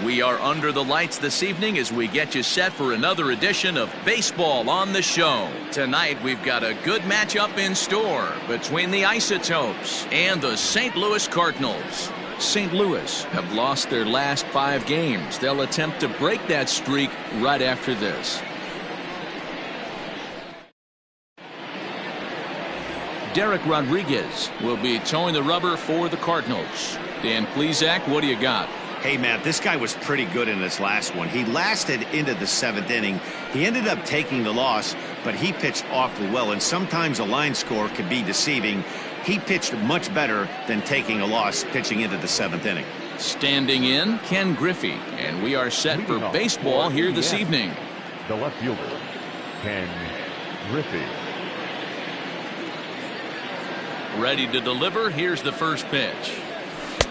We are under the lights this evening as we get you set for another edition of Baseball on the Show. Tonight we've got a good matchup in store between the Isotopes and the St. Louis Cardinals. St. Louis have lost their last 5 games. They'll attempt to break that streak right after this. Dereck Rodriguez will be towing the rubber for the Cardinals. Dan Plesac, what do you got? Hey, Matt, this guy was pretty good in this last one. He lasted into the 7th inning. He ended up taking the loss, but he pitched awfully well, and sometimes a line score can be deceiving. He pitched much better than taking a loss pitching into the 7th inning. Standing in, Ken Griffey, and we are set for baseball here this evening. The left fielder, Ken Griffey. Ready to deliver. Here's the first pitch.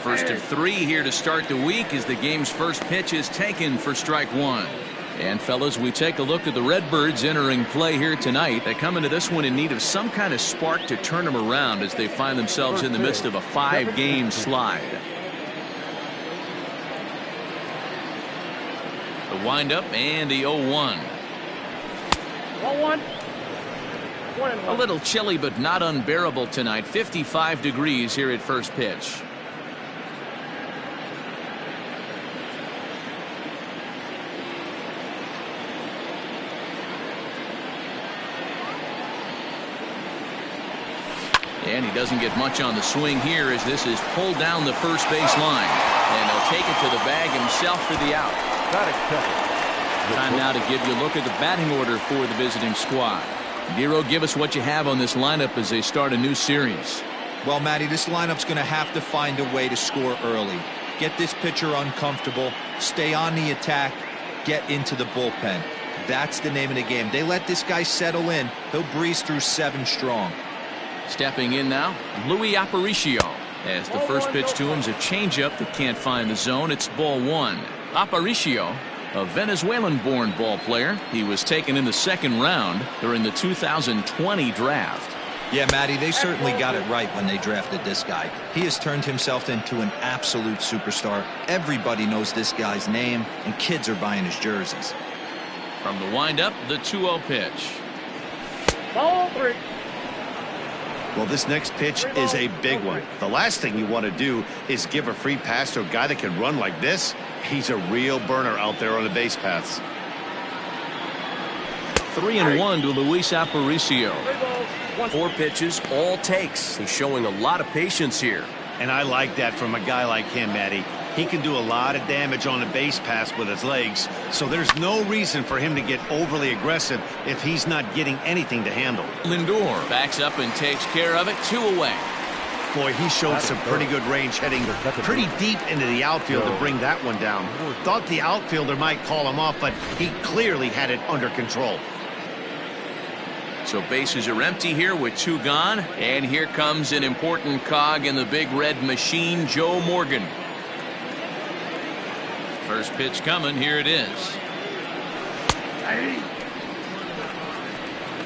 First of 3 here to start the week as the game's first pitch is taken for strike 1. And fellas, we take a look at the Redbirds entering play here tonight. They come into this one in need of some kind of spark to turn them around as they find themselves in the midst of a 5-game slide. The windup and the 0-1. 1-1. A little chilly but not unbearable tonight. 55 degrees here at first pitch. And he doesn't get much on the swing here as this is pulled down the first base line. And he'll take it to the bag himself for the out. Time now to give you a look at the batting order for the visiting squad. Nero, give us what you have on this lineup as they start a new series. Well, Matty, this lineup's going to have to find a way to score early. Get this pitcher uncomfortable, stay on the attack, get into the bullpen. That's the name of the game. They let this guy settle in, he'll breeze through 7 strong. Stepping in now, Luis Aparicio. As the first pitch to him is a changeup that can't find the zone. It's ball 1. Aparicio, a Venezuelan-born ball player. He was taken in the 2nd round during the 2020 draft. Yeah, Matty, they certainly got it right when they drafted this guy. He has turned himself into an absolute superstar. Everybody knows this guy's name, and kids are buying his jerseys. From the windup, the 2-0 pitch. Ball 3. Well, this next pitch is a big one. The last thing you want to do is give a free pass to a guy that can run like this. He's a real burner out there on the base paths. 3-1 to Luis Aparicio. 4 pitches, all takes. He's showing a lot of patience here. And I like that from a guy like him, Matty. He can do a lot of damage on the base pass with his legs, so there's no reason for him to get overly aggressive if he's not getting anything to handle. Lindor backs up and takes care of it. 2 away. Boy, he showed some pretty good range heading pretty deep into the outfield to bring that one down. Thought the outfielder might call him off, but he clearly had it under control. So bases are empty here with 2 gone, and here comes an important cog in the big red machine, Joe Morgan. First pitch coming. Here it is.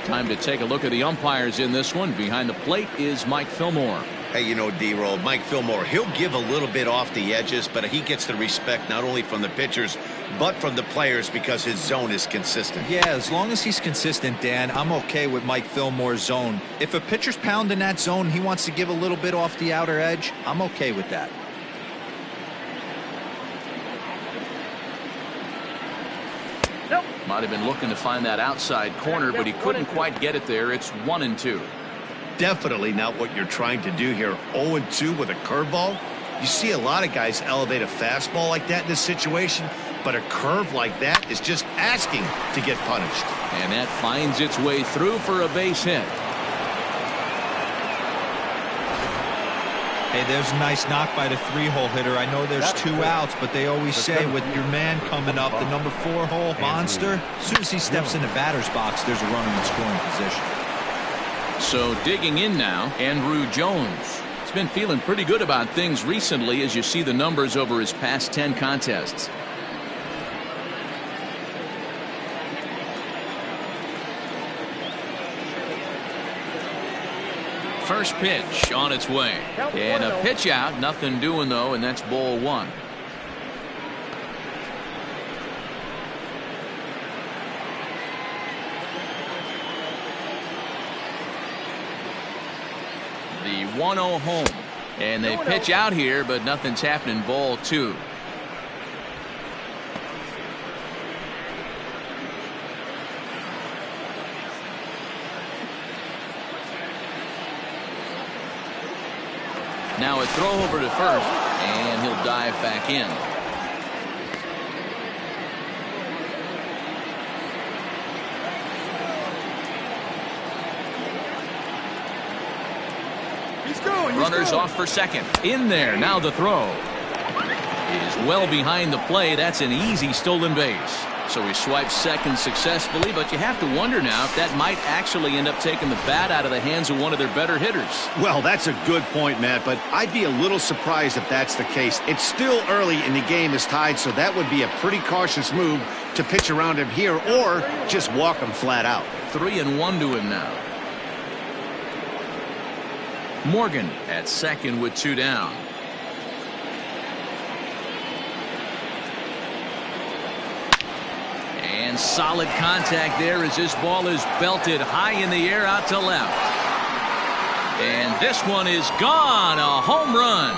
Time to take a look at the umpires in this one. Behind the plate is Mike Fillmore. Hey, you know, D-Roll, Mike Fillmore, he'll give a little bit off the edges, but he gets the respect not only from the pitchers, but from the players because his zone is consistent. Yeah, as long as he's consistent, Dan, I'm okay with Mike Fillmore's zone. If a pitcher's pounding that zone, he wants to give a little bit off the outer edge, I'm okay with that. Might have been looking to find that outside corner, but he couldn't quite get it there. It's 1-2. Definitely not what you're trying to do here. 0-2 with a curveball. You see a lot of guys elevate a fastball like that in this situation, but a curve like that is just asking to get punished. And that finds its way through for a base hit. Hey, there's a nice knock by the 3-hole hitter. I know there's 2 outs, but they always say with your man coming up, the number 4-hole monster, as soon as he steps in the batter's box, there's a runner in scoring position. So digging in now, Andrew Jones. He's been feeling pretty good about things recently as you see the numbers over his past 10 contests. First pitch on its way. And a pitch out. Nothing doing, though, and that's ball 1. 1-0 home. And they pitch out here, but nothing's happening. Ball 2. Now a throw over to first, and he'll dive back in. Runners off for second. In there. Now the throw is well behind the play. That's an easy stolen base. So he swipes second successfully, but you have to wonder now if that might actually end up taking the bat out of the hands of one of their better hitters. Well, that's a good point, Matt, but I'd be a little surprised if that's the case. It's still early and the game is tied, so that would be a pretty cautious move to pitch around him here or just walk him flat out. 3-1 to him now. Morgan at second with 2 down. And solid contact there as this ball is belted high in the air out to left. And this one is gone. A home run.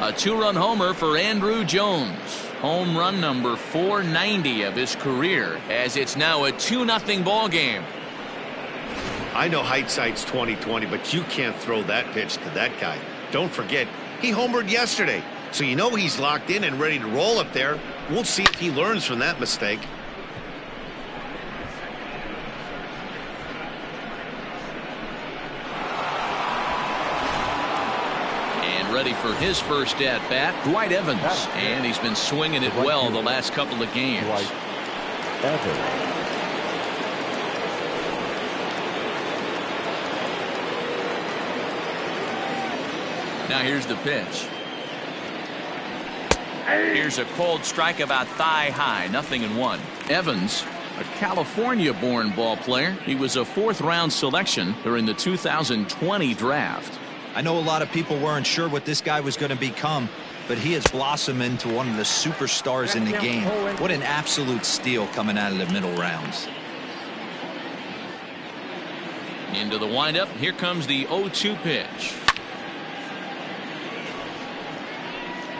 A 2-run homer for Andrew Jones. Home run number 490 of his career, as it's now a 2-0 ball game. I know hindsight's 20/20, but you can't throw that pitch to that guy. Don't forget, he homered yesterday, so you know he's locked in and ready to roll up there. We'll see if he learns from that mistake. Ready for his first at bat, Dwight Evans, and he's been swinging it well the last couple of games. Now here's the pitch. Here's a cold strike about thigh high, 0-1. Evans, a California-born ball player. He was a 4th-round selection during the 2020 draft. I know a lot of people weren't sure what this guy was going to become, but he has blossomed into one of the superstars in the game. What an absolute steal coming out of the middle rounds. Into the windup. Here comes the 0-2 pitch.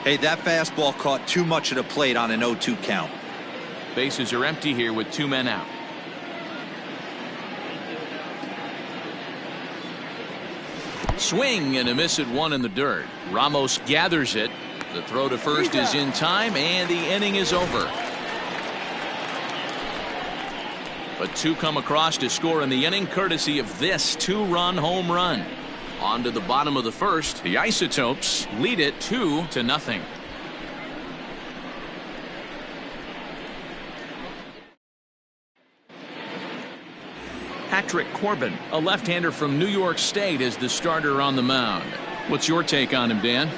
Hey, that fastball caught too much of the plate on an 0-2 count. Bases are empty here with 2 men out. Swing and a miss at 1 in the dirt. Ramos gathers it. The throw to first is in time, and the inning is over. But 2 come across to score in the inning, courtesy of this 2-run home run. On to the bottom of the first. The Isotopes lead it 2-0. Patrick Corbin, a left-hander from New York State, is the starter on the mound. What's your take on him, Dan?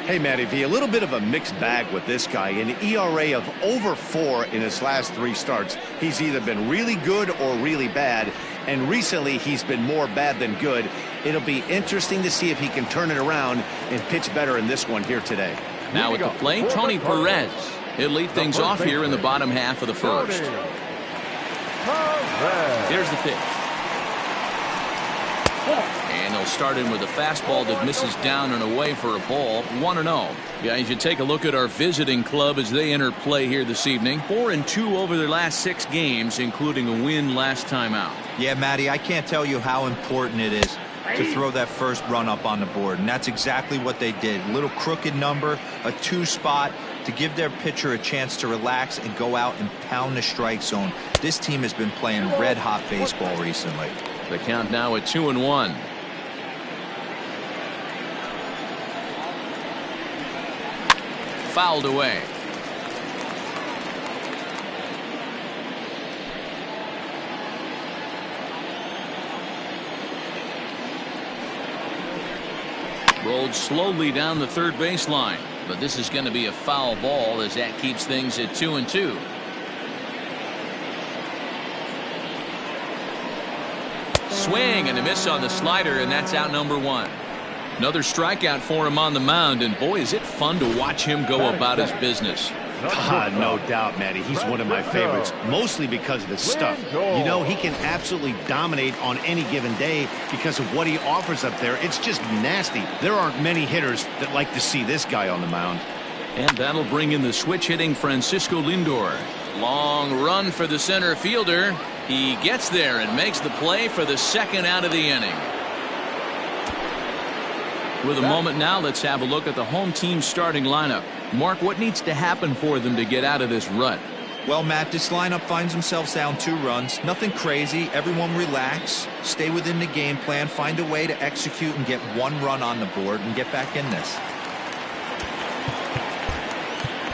Hey, Matty V, a little bit of a mixed bag with this guy. An ERA of over 4 in his last 3 starts. He's either been really good or really bad, and recently he's been more bad than good. It'll be interesting to see if he can turn it around and pitch better in this one here today. Now at the plate, Tony Perez. He'll lead things off here in the bottom half of the first. Here's the pitch. And they'll start in with a fastball that misses down and away for a ball. 1-0. Guys, you take a look at our visiting club as they enter play here this evening. 4-2 over their last 6 games, including a win last time out. Yeah, Matty, I can't tell you how important it is to throw that first run up on the board, and that's exactly what they did. A little crooked number, a 2 spot to give their pitcher a chance to relax and go out and pound the strike zone. This team has been playing red-hot baseball recently. The count now at 2-1. Fouled away. Rolled slowly down the third baseline, but this is going to be a foul ball as that keeps things at 2-2. Swing and a miss on the slider, and that's out number 1. Another strikeout for him on the mound, and boy, is it fun to watch him go about his business. No doubt, Matty. He's one of my favorites, mostly because of his stuff. You know, he can absolutely dominate on any given day because of what he offers up there. It's just nasty. There aren't many hitters that like to see this guy on the mound. And that'll bring in the switch-hitting Francisco Lindor. Long run for the center fielder. He gets there and makes the play for the second out of the inning. With a moment now, let's have a look at the home team starting lineup. Mark, what needs to happen for them to get out of this rut? Well, Matt, this lineup finds themselves down 2 runs. Nothing crazy. Everyone relax. Stay within the game plan. Find a way to execute and get 1 run on the board and get back in this.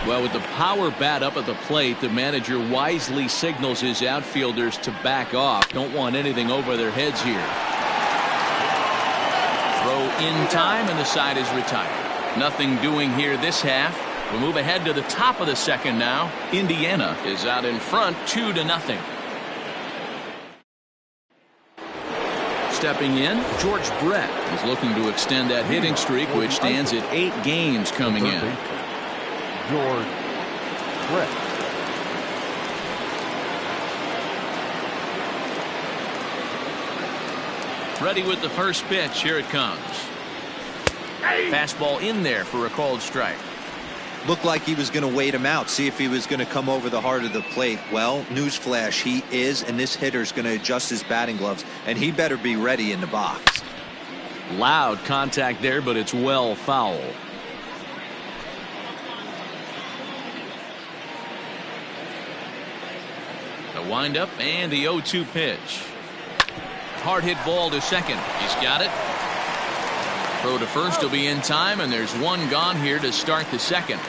Well, with the power bat up at the plate, the manager wisely signals his outfielders to back off. Don't want anything over their heads here. Throw in time, and the side is retired. Nothing doing here this half. We'll move ahead to the top of the second now. Indiana is out in front 2-0. Stepping in, George Brett is looking to extend that hitting streak, which stands at 8 games coming in. George Brett. Ready with the first pitch. Here it comes. Fastball in there for a called strike. Looked like he was going to wait him out, see if he was going to come over the heart of the plate. Well, newsflash, he is, and this hitter's going to adjust his batting gloves, and he better be ready in the box. Loud contact there, but it's well foul. The windup and the 0-2 pitch. Hard hit ball to second. He's got it. Throw to first will be in time, and there's 1 gone here to start the second.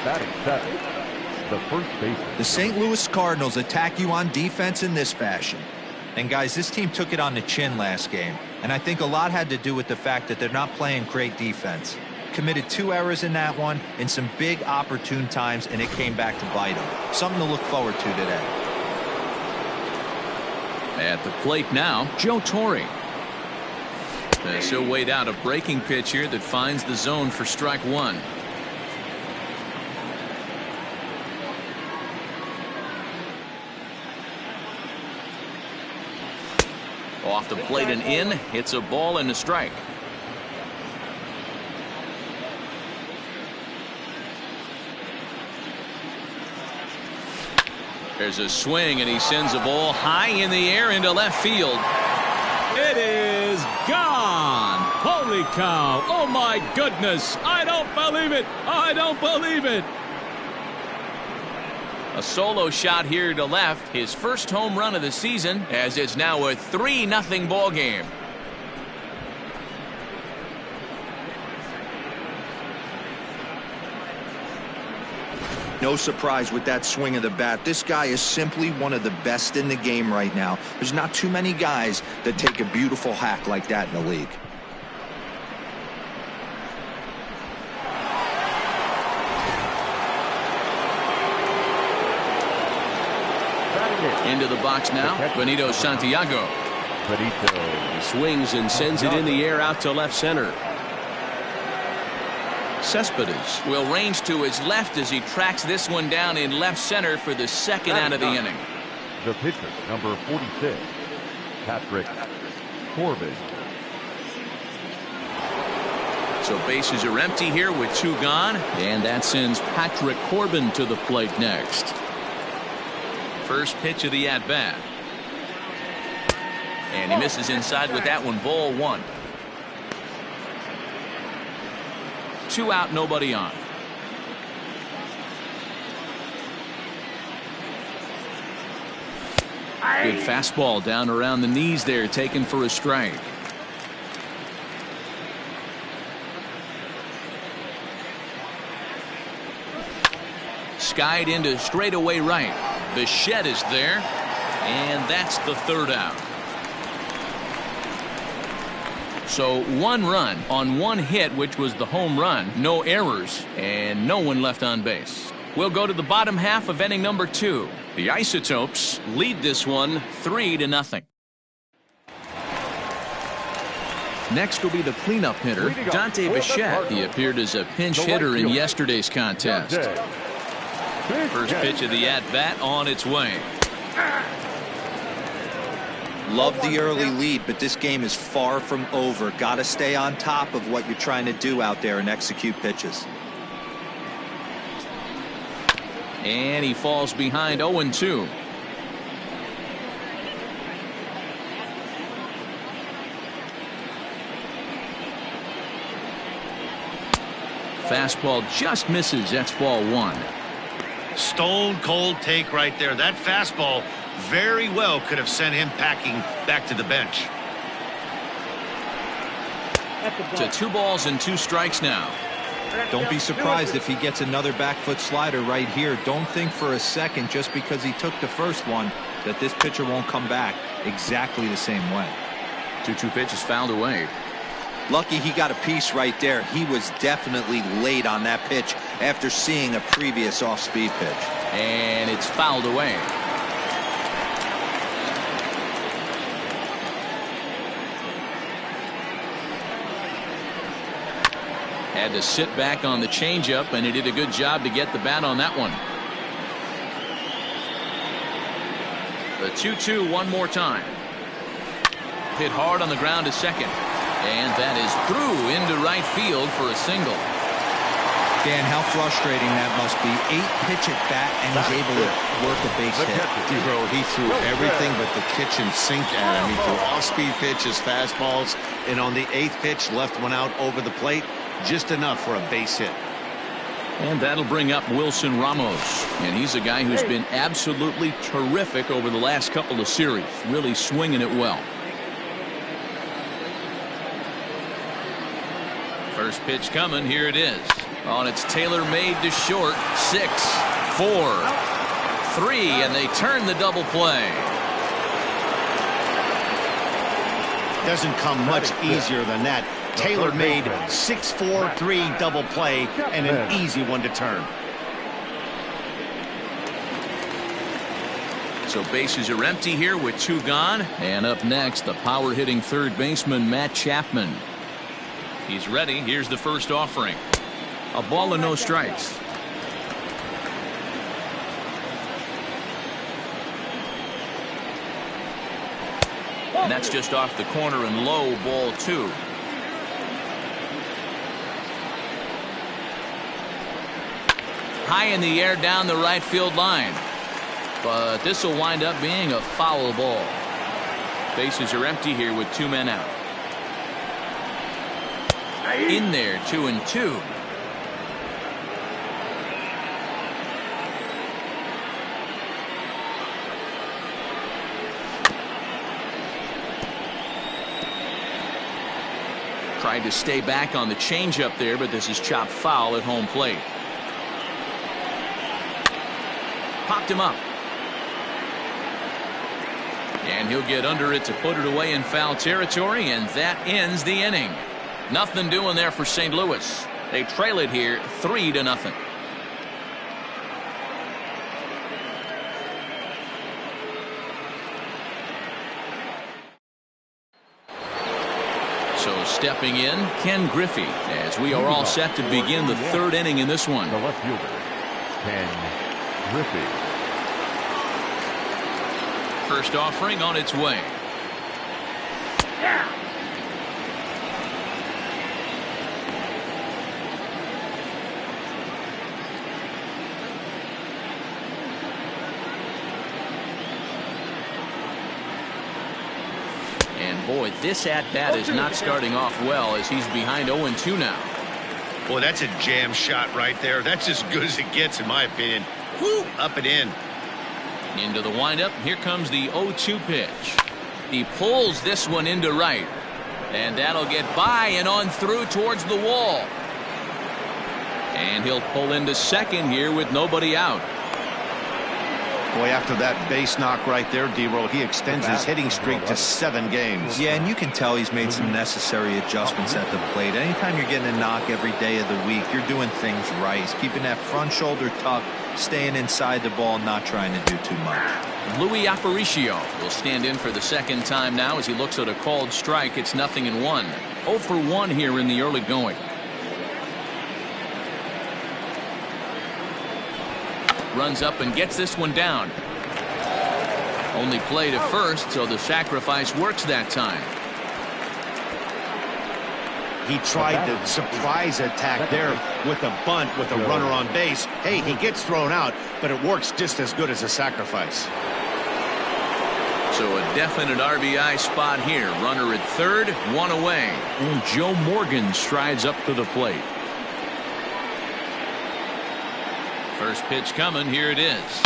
Batting seventh, the first baseman. The St. Louis Cardinals attack you on defense in this fashion. And guys, this team took it on the chin last game, and I think a lot had to do with the fact that they're not playing great defense. Committed 2 errors in that one in some big opportune times, and it came back to bite them. Something to look forward to today. At the plate now, Joe Torre. He'll wait out a breaking pitch here that finds the zone for strike 1. Off the plate and in. Hits a ball and a strike. There's a swing, and he sends a ball high in the air into left field. It is gone. Holy cow. Oh, my goodness. I don't believe it. I don't believe it. A solo shot here to left. His first home run of the season, as it's now a 3-0 ball game. No surprise with that swing of the bat. This guy is simply one of the best in the game right now. There's not too many guys that take a beautiful hack like that in the league. Into the box now, Benito Santiago. He swings and sends it in the air out to left center. Cespedes will range to his left as he tracks this one down in left center for the second out of the inning. The pitcher, number 46, Patrick Corbin. So bases are empty here with 2 gone, and that sends Patrick Corbin to the plate next. First pitch of the at-bat. And he misses inside with that one. Ball 1. 2 out, nobody on. Good fastball down around the knees there, taken for a strike. Skied into straightaway right. Bichette is there, and that's the 3rd out. So 1 run on 1 hit, which was the home run. No errors, and no one left on base. We'll go to the bottom half of inning number 2. The Isotopes lead this one 3-0. Next will be the cleanup hitter, Dante Bichette. He appeared as a pinch hitter in yesterday's contest. First pitch of the at-bat on its way. Love the early lead, but this game is far from over. Got to stay on top of what you're trying to do out there and execute pitches. And he falls behind 0-2. Fastball just misses. That's ball 1. Stone cold take right there. That fastball very well could have sent him packing back to the bench. To 2 balls and 2 strikes now. Don't be surprised if he gets another back foot slider right here. Don't think for a second, just because he took the first one, that this pitcher won't come back exactly the same way. 2-2 pitch is fouled away. Lucky he got a piece right there. He was definitely late on that pitch after seeing a previous off-speed pitch. And it's fouled away. Had to sit back on the changeup, and he did a good job to get the bat on that one. The 2-2 one more time. Hit hard on the ground to second. And that is through into right field for a single. Dan, how frustrating that must be. 8-pitch at bat, and he's able to work a base hit. Bro, he threw everything but the kitchen sink at him. He threw off-speed pitches, fastballs, and on the 8th pitch, left one out over the plate, just enough for a base hit. And that'll bring up Wilson Ramos. And he's a guy who's been absolutely terrific over the last couple of series. Really swinging it well. First pitch coming. Here it is. On its tailor-made to short. 6, 4, 3, and they turn the double play. Doesn't come much easier than that. Tailor-made 6-4-3 double play, and an easy one to turn. So bases are empty here with 2 gone. And up next, the power-hitting third baseman Matt Chapman. He's ready. Here's the first offering. A ball and no strikes. And that's just off the corner and low, ball 2. High in the air down the right field line. But this will wind up being a foul ball. Bases are empty here with 2 men out. In there, 2-2. Tried to stay back on the changeup there, but this is chopped foul at home plate. Popped him up. And he'll get under it to put it away in foul territory, and that ends the inning. Nothing doing there for St. Louis. They trail it here 3-0. So stepping in, Ken Griffey, as we are all set to begin the 3rd inning in this one. The left fielder, Ken Griffey. First offering on its way. Yeah. Boy, this at-bat is not starting off well as he's behind 0-2 now. Boy, that's a jam shot right there. That's as good as it gets, in my opinion. Whoo, up and in. Into the windup. Here comes the 0-2 pitch. He pulls this one into right. And that'll get by and on through towards the wall. And he'll pull into second here with nobody out. Boy, after that base knock right there, D-Roll, he extends his hitting streak to 7 games. Yeah, and you can tell he's made some necessary adjustments at the plate. Anytime you're getting a knock every day of the week, you're doing things right. He's keeping that front shoulder tucked, staying inside the ball, not trying to do too much. Louis Aparicio will stand in for the second time now as he looks at a called strike. It's 0-1. 0 for 1 here in the early going. Runs up and gets this one down. Only play to first, so the sacrifice works that time. He tried the surprise attack there with a bunt with a runner on base. Hey, he gets thrown out, but it works just as good as a sacrifice. So a definite RBI spot here. Runner at third, 1 away. And Joe Morgan strides up to the plate. First pitch coming. Here it is.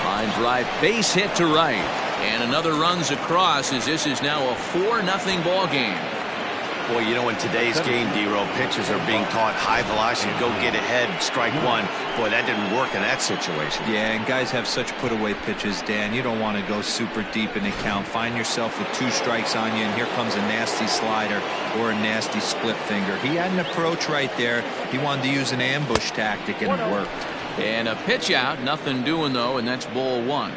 Line drive, base hit to right. And another runs across as this is now a 4-0 ball game. Boy, you know, in today's game, D-Row, pitchers are being taught high velocity, go get ahead, strike one. Boy, that didn't work in that situation. Yeah, and guys have such put-away pitches, Dan. You don't want to go super deep in the count. Find yourself with 2 strikes on you, and here comes a nasty slider or a nasty split finger. He had an approach right there. He wanted to use an ambush tactic, and it worked. And a pitch out, nothing doing, though, and that's ball 1.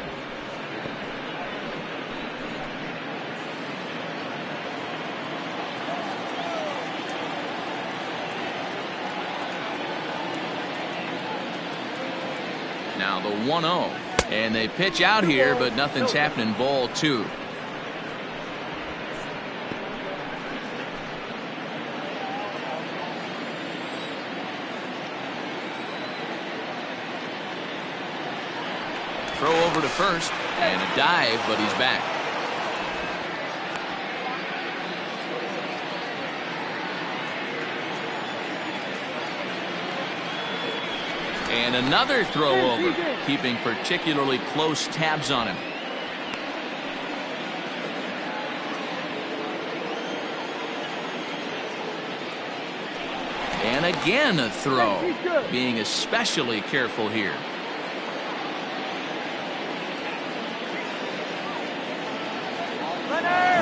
Now the 1-0, and they pitch out here, but nothing's happening. Ball 2. Throw over to first, and a dive, but he's back. And another throw over, keeping particularly close tabs on him. And again a throw, being especially careful here.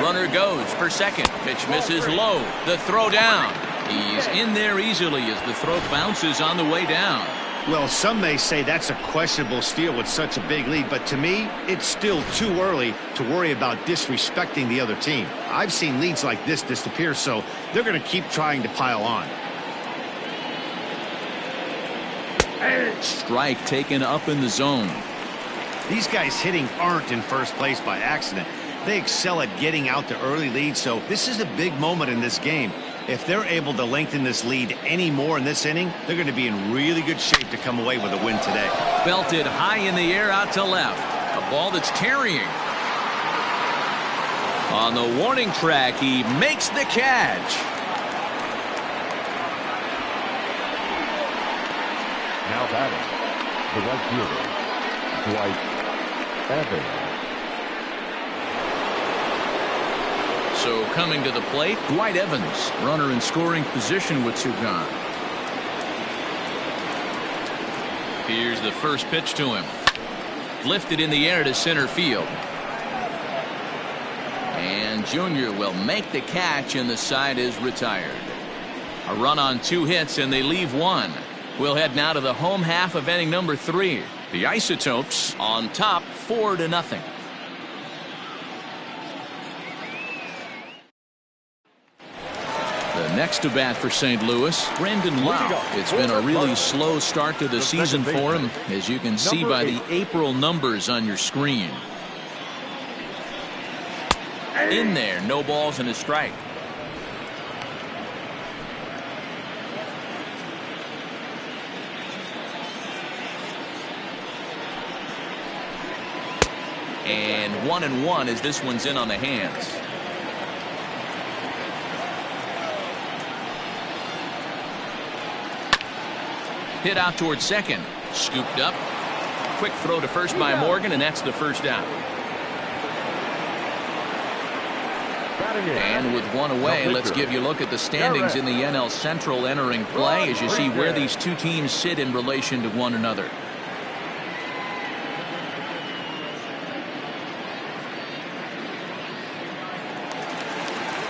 Runner goes for second. Pitch misses low. The throw down. He's in there easily as the throw bounces on the way down. Well, some may say that's a questionable steal with such a big lead, but to me, it's still too early to worry about disrespecting the other team. I've seen leads like this disappear, so they're going to keep trying to pile on. Strike taken up in the zone. These guys hitting aren't in first place by accident. They excel at getting out to early leads, so this is a big moment in this game. If they're able to lengthen this lead any more in this inning, they're going to be in really good shape to come away with a win today. Belted high in the air out to left. A ball that's carrying. On the warning track, he makes the catch. Now batting, the right fielder, Dwight Evans. So coming to the plate, Dwight Evans, runner in scoring position with 2 gone. Here's the first pitch to him. Lifted in the air to center field. And Junior will make the catch, and the side is retired. A run on 2 hits, and they leave 1. We'll head now to the home half of inning number 3. The Isotopes on top 4-0. Next to bat for St. Louis, Brandon Lau. It's been a really slow start to the season for him, as you can see by the April numbers on your screen. In there, no balls and a strike. And 1-1 as this one's in on the hands. Hit out towards second. Scooped up. Quick throw to first by Morgan, and that's the first out. And with 1 away, let's give you a look at the standings in the NL Central entering play as you see where these 2 teams sit in relation to one another.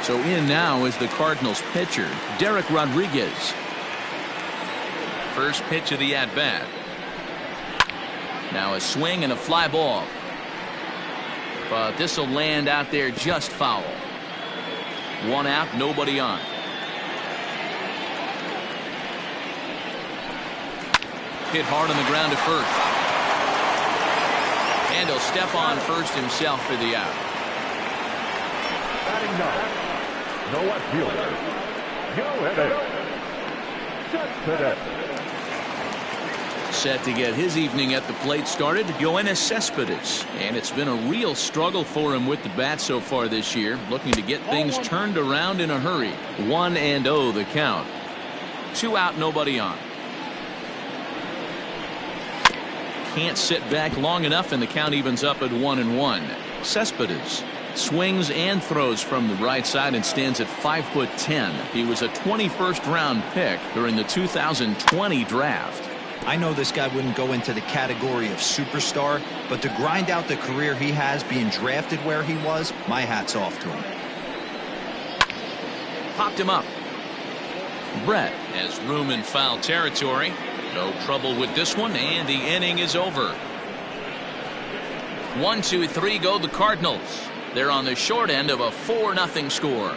So in now is the Cardinals pitcher, Dereck Rodriguez. First pitch of the at-bat. Now a swing and a fly ball. But this will land out there just foul. 1 out, nobody on. Hit hard on the ground to first. And he'll step on first himself for the out. Batting ninth, no fielder. Set to get his evening at the plate started, Yoenis Cespedes. And it's been a real struggle for him with the bat so far this year, looking to get things turned around in a hurry. 1-0 the count. 2 out, nobody on. Can't sit back long enough, and the count evens up at 1-1. Cespedes swings and throws from the right side and stands at 5'10". He was a 21st round pick during the 2020 draft. I know this guy wouldn't go into the category of superstar, but to grind out the career he has being drafted where he was, my hat's off to him. Popped him up. Brett has room in foul territory. No trouble with this one, and the inning is over. 1, 2, 3 go the Cardinals. They're on the short end of a 4-0 score.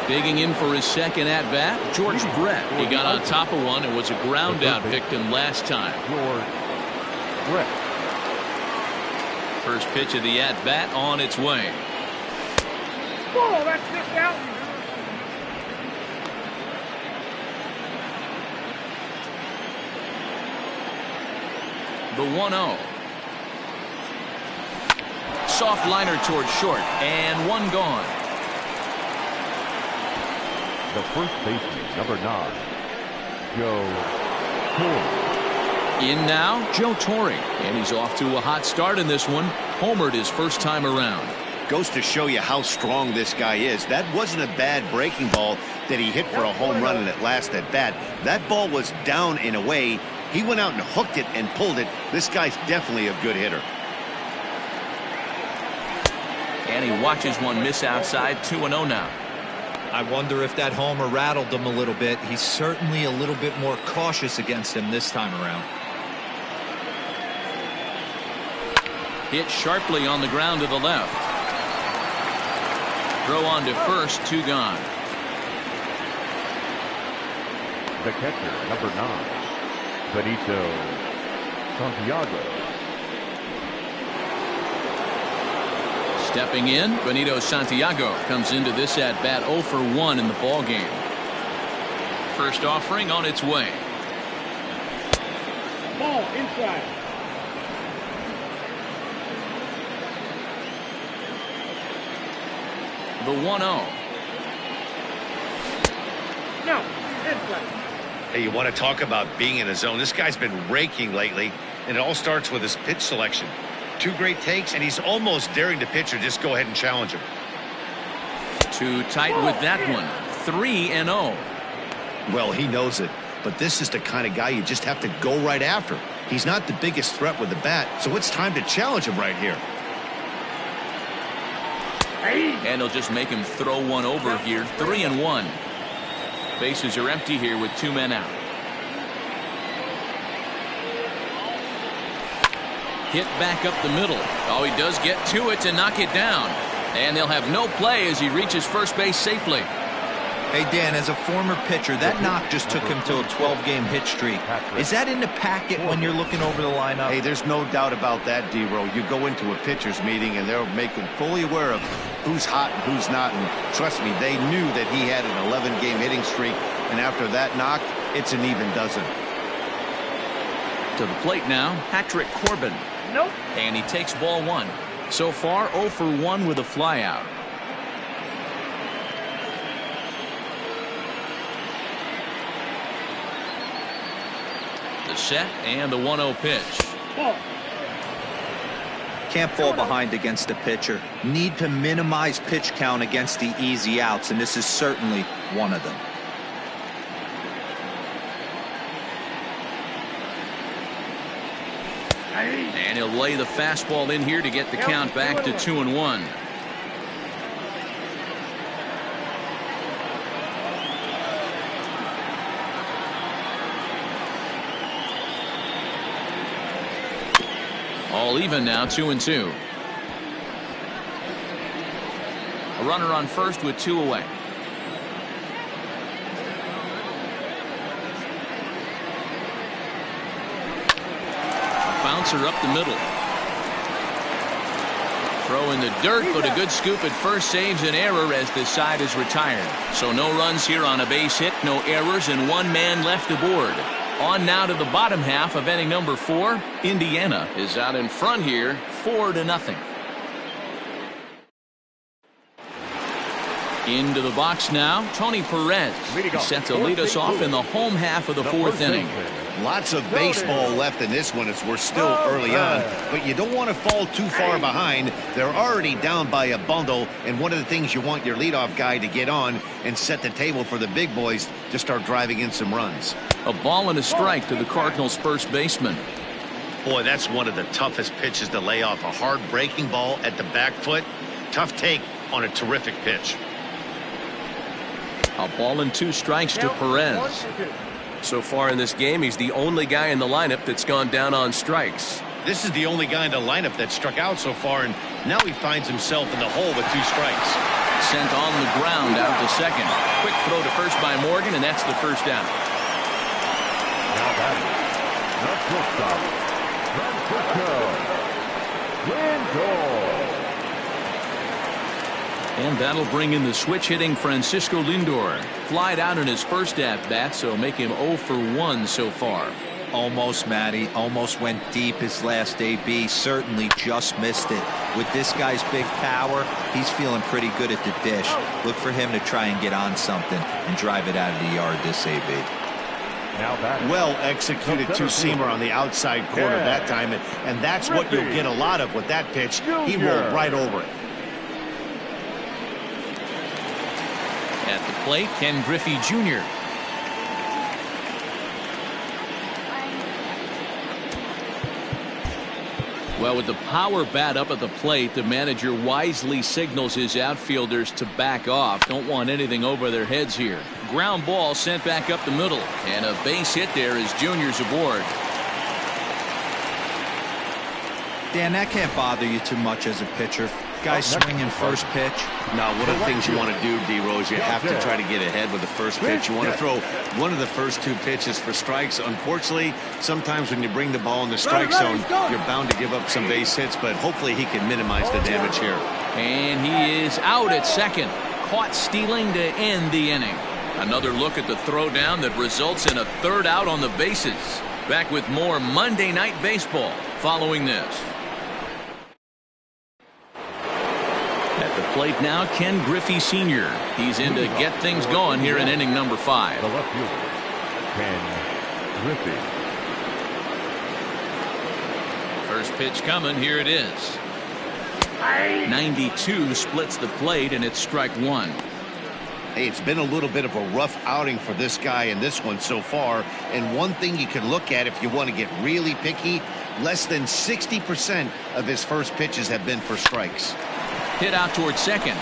Digging in for his second at-bat, George Brett. He got on top of one and was a ground-out victim last time. George Brett. First pitch of the at-bat on its way. Whoa, that's kicked out. The 1-0. Soft liner towards short, and one gone. The first baseman, number 9, Joe Torre. In now, Joe Torre, and he's off to a hot start in this one. Homered his first time around. Goes to show you how strong this guy is. That wasn't a bad breaking ball that he hit for a home run in that last at bat. That ball was down and away. He went out and hooked it and pulled it. This guy's definitely a good hitter. And he watches one miss outside. 2-0 now. I wonder if that homer rattled him a little bit. He's certainly a little bit more cautious against him this time around. Hit sharply on the ground to the left. Throw on to first, 2 gone. The catcher, number 9, Benito Santiago. Stepping in, Benito Santiago comes into this at-bat 0 for 1 in the ballgame. First offering on its way. Ball inside. The 1-0. No, inside. Hey, you want to talk about being in a zone? This guy's been raking lately, and it all starts with his pitch selection. 2 great takes, and he's almost daring the pitcher just go ahead and challenge him. Too tight with that one. 3-0. Well, he knows it, but this is the kind of guy you just have to go right after. He's not the biggest threat with the bat, so it's time to challenge him right here. And he'll just make him throw one over here. 3-1. Bases are empty here with 2 men out. Hit back up the middle. Oh, he does get to it to knock it down. And they'll have no play as he reaches first base safely. Hey, Dan, as a former pitcher, that knock just took him to a 12-game hit streak. Is that in the packet when you're looking over the lineup? Hey, there's no doubt about that, D-Row. You go into a pitcher's meeting, and they'll make them fully aware of who's hot and who's not. And trust me, they knew that he had an 11-game hitting streak. And after that knock, it's an even dozen. To the plate now, Patrick Corbin. Nope. And he takes ball 1. So far, 0 for 1 with a flyout. The set and the 1-0 pitch. Ball. Can't fall behind against a pitcher. Need to minimize pitch count against the easy outs, and this is certainly one of them. And he'll lay the fastball in here to get the count back to 2-1. All even now, 2-2. A runner on first with 2 away. A bouncer up the middle. Throw in the dirt, but a good scoop at first saves an error as the side is retired. So no runs here on a base hit, no errors, and 1 man left aboard. On now to the bottom half of inning number 4. Indiana is out in front here, 4-0. Into the box now, Tony Perez. He's set to lead us off in the home half of the 4th inning. Lots of baseball left in this one as we're still early on, but you don't want to fall too far behind. They're already down by a bundle, and one of the things you want your leadoff guy to get on and set the table for the big boys to start driving in some runs. A ball and a strike to the Cardinals' first baseman. Boy, that's one of the toughest pitches to lay off. A hard breaking ball at the back foot. Tough take on a terrific pitch. A ball and 2 strikes to Perez. So far in this game, he's the only guy in the lineup that's gone down on strikes. This is the only guy in the lineup that struck out so far, and now he finds himself in the hole with 2 strikes. Sent on the ground out to second. Quick throw to first by Morgan, and that's the first down. Now batting, the shortstop, Francisco Lindor. And that'll bring in the switch-hitting Francisco Lindor. Flied out in his first at-bat, so make him 0 for 1 so far. Almost, Matty. Almost went deep his last AB. Certainly just missed it. With this guy's big power, he's feeling pretty good at the dish. Look for him to try and get on something and drive it out of the yard this AB. Now batting. Well executed 2-seamer on the outside corner that time, and that's what you'll get a lot of with that pitch. He rolled right over it. At the plate, Ken Griffey Jr. Well, with the power bat up at the plate, the manager wisely signals his outfielders to back off. Don't want anything over their heads here. Ground ball sent back up the middle, and a base hit there as Junior's aboard. Dan, that can't bother you too much as a pitcher. Guys swinging first pitch. Now, one of the things you want to do, D-Rose, you have to try to get ahead with the first pitch. You want to throw one of the first 2 pitches for strikes. Unfortunately, sometimes when you bring the ball in the strike zone, you're bound to give up some base hits, but hopefully he can minimize the damage here. And he is out at second. Caught stealing to end the inning. Another look at the throwdown that results in a 3rd out on the bases. Back with more Monday Night Baseball following this. At the plate now, Ken Griffey Sr. He's in to get things going here in inning number 5. The left fielder, Ken Griffey. First pitch coming. Here it is. 92 splits the plate, and it's strike 1. Hey, it's been a little bit of a rough outing for this guy in this one so far. And one thing you can look at if you want to get really picky, less than 60% of his first pitches have been for strikes. Hit out towards second.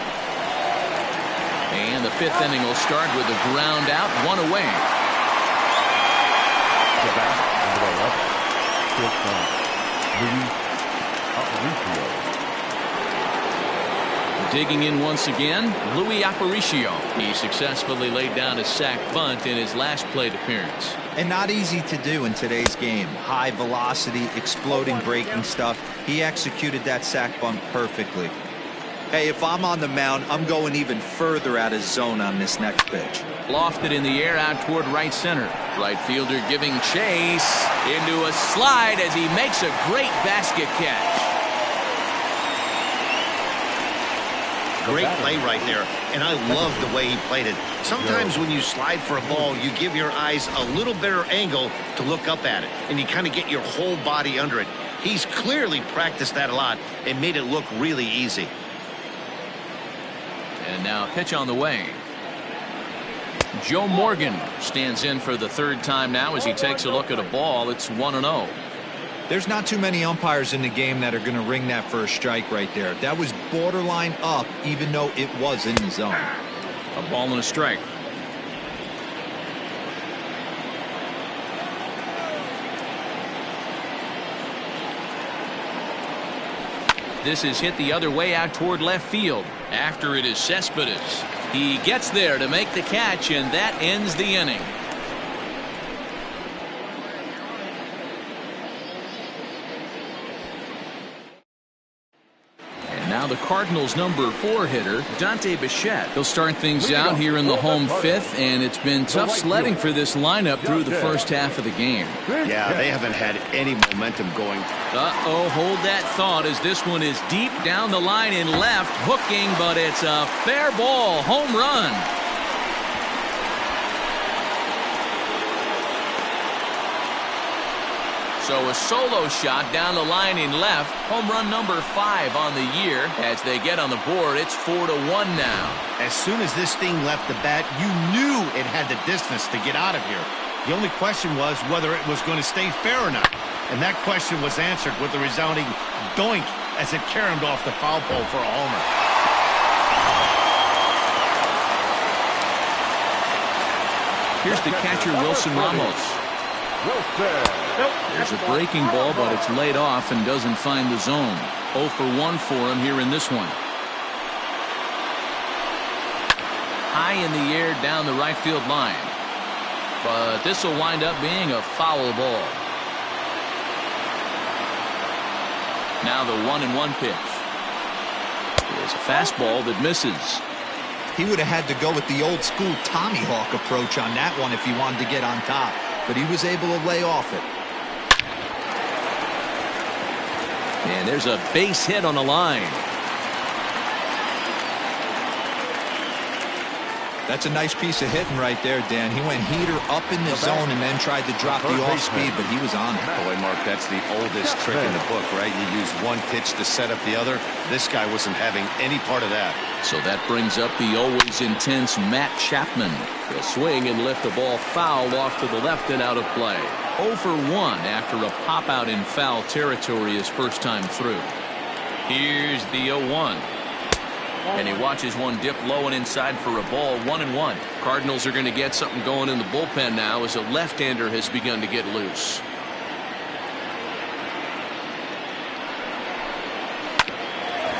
And the 5th inning will start with a ground out, 1 away. The back into the left. Shortstop, Aparicio. Digging in once again, Luis Aparicio. He successfully laid down a sac bunt in his last plate appearance. And not easy to do in today's game. High velocity, exploding breaking stuff. He executed that sac bunt perfectly. Hey, if I'm on the mound, I'm going even further out of zone on this next pitch. Lofted in the air out toward right center. Right fielder giving chase into a slide as he makes a great basket catch. Great play right there, and I love the way he played it. Sometimes when you slide for a ball, you give your eyes a little better angle to look up at it, and you kind of get your whole body under it. He's clearly practiced that a lot and made it look really easy. And now pitch on the way. Joe Morgan stands in for the 3rd time now as he takes a look at a ball. It's 1-0. There's not too many umpires in the game that are going to ring that for a strike right there. That was borderline up, even though it was in the zone. A ball and a strike. This is hit the other way out toward left field. After it is Cespedes. He gets there to make the catch, and that ends the inning. Now the Cardinals' number 4 hitter, Dante Bichette. He'll start things out here in the home 5th, and it's been tough sledding for this lineup through the first half of the game. Yeah, they haven't had any momentum going. Hold that thought as this one is deep down the line in left, hooking, but it's a fair ball, home run. So a solo shot down the line in left. Home run number 5 on the year. As they get on the board, it's 4-1 now. As soon as this thing left the bat, you knew it had the distance to get out of here. The only question was whether it was going to stay fair or not. And that question was answered with a resounding doink as it caromed off the foul pole for a homer. Here's the catcher, Wilson Ramos. There's a breaking ball, but it's laid off and doesn't find the zone. 0 for 1 for him here in this one. High in the air down the right field line. But this will wind up being a foul ball. Now the 1-1 pitch. It's a fastball that misses. He would have had to go with the old school Tommy Hawk approach on that one if he wanted to get on top. But he was able to lay off it. And there's a base hit on the line. That's a nice piece of hitting right there, Dan. He went heater up in the zone and then tried to drop the off speed, but he was on it. Boy, Mark, that's the oldest trick in the book, right? You use one pitch to set up the other. This guy wasn't having any part of that. So that brings up the always intense Matt Chapman. He'll swing and lift the ball foul off to the left and out of play. 0 for 1 after a pop out in foul territory his first time through. Here's the 0-1. And he watches one dip low and inside for a ball. 1-1. Cardinals are going to get something going in the bullpen now as a left-hander has begun to get loose.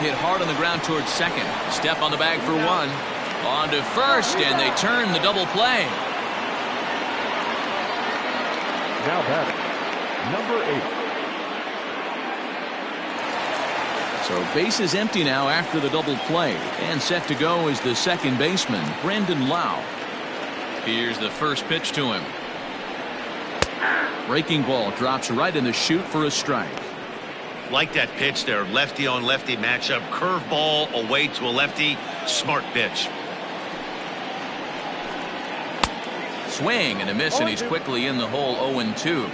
Hit hard on the ground towards second. Step on the bag for 1. On to first, and they turn the double play. Now batting, number 8. So base is empty now after the double play. And set to go is the second baseman, Brandon Lau. Here's the first pitch to him. Breaking ball drops right in the chute for a strike. Like that pitch there, lefty on lefty matchup, curveball away to a lefty, smart pitch. Swing and a miss, and he's quickly in the hole. 0-2.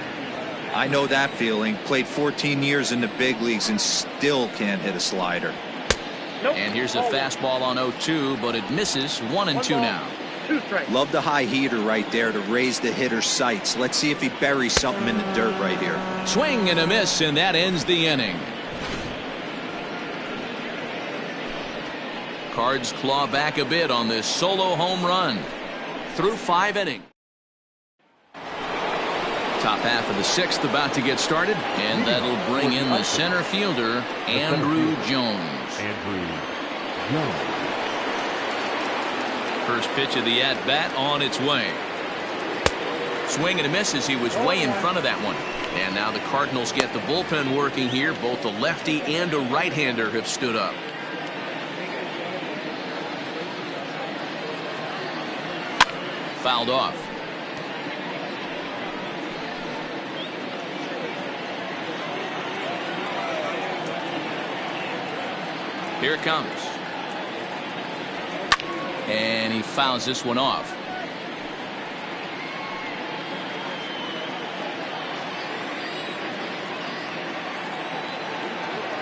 I know that feeling. Played 14 years in the big leagues and still can't hit a slider. And here's a fastball on 0-2, but it misses. 1-2 now. Love the high heater right there to raise the hitter's sights. Let's see if he buries something in the dirt right here. Swing and a miss, and that ends the inning. Cards claw back a bit on this solo home run. Through 5 innings. Top half of the 6th about to get started, and that'll bring in the center fielder, Andrew Jones. First pitch of the at-bat on its way. Swing and a miss as he was way in front of that one. And now the Cardinals get the bullpen working here. Both a lefty and a right-hander have stood up. Fouled off. Here it comes. And he fouls this one off.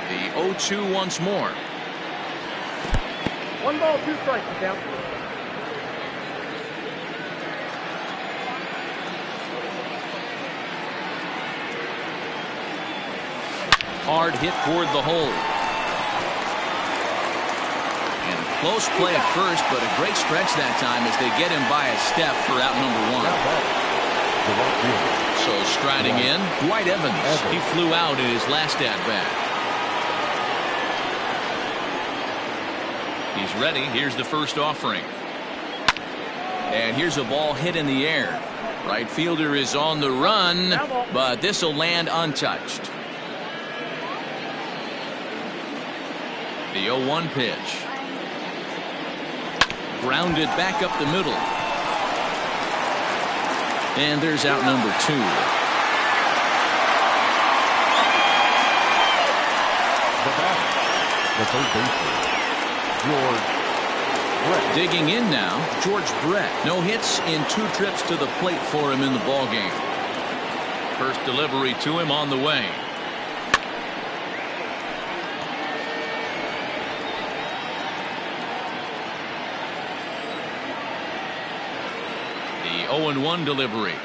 The 0-2 once more. 1 ball, 2 strikes. Down. Hard hit toward the hole. Close play at first, but a great stretch that time as they get him by a step for out number 1. So striding in, Dwight Evans. He flew out in his last at-bat. He's ready. Here's the first offering. And here's a ball hit in the air. Right fielder is on the run, but this will land untouched. The 0-1 pitch. Grounded back up the middle. And there's out number 2. The third baseman, George Brett. Digging in now, George Brett. No hits in 2 trips to the plate for him in the ballgame. First delivery to him on the way. The 0-1 delivery.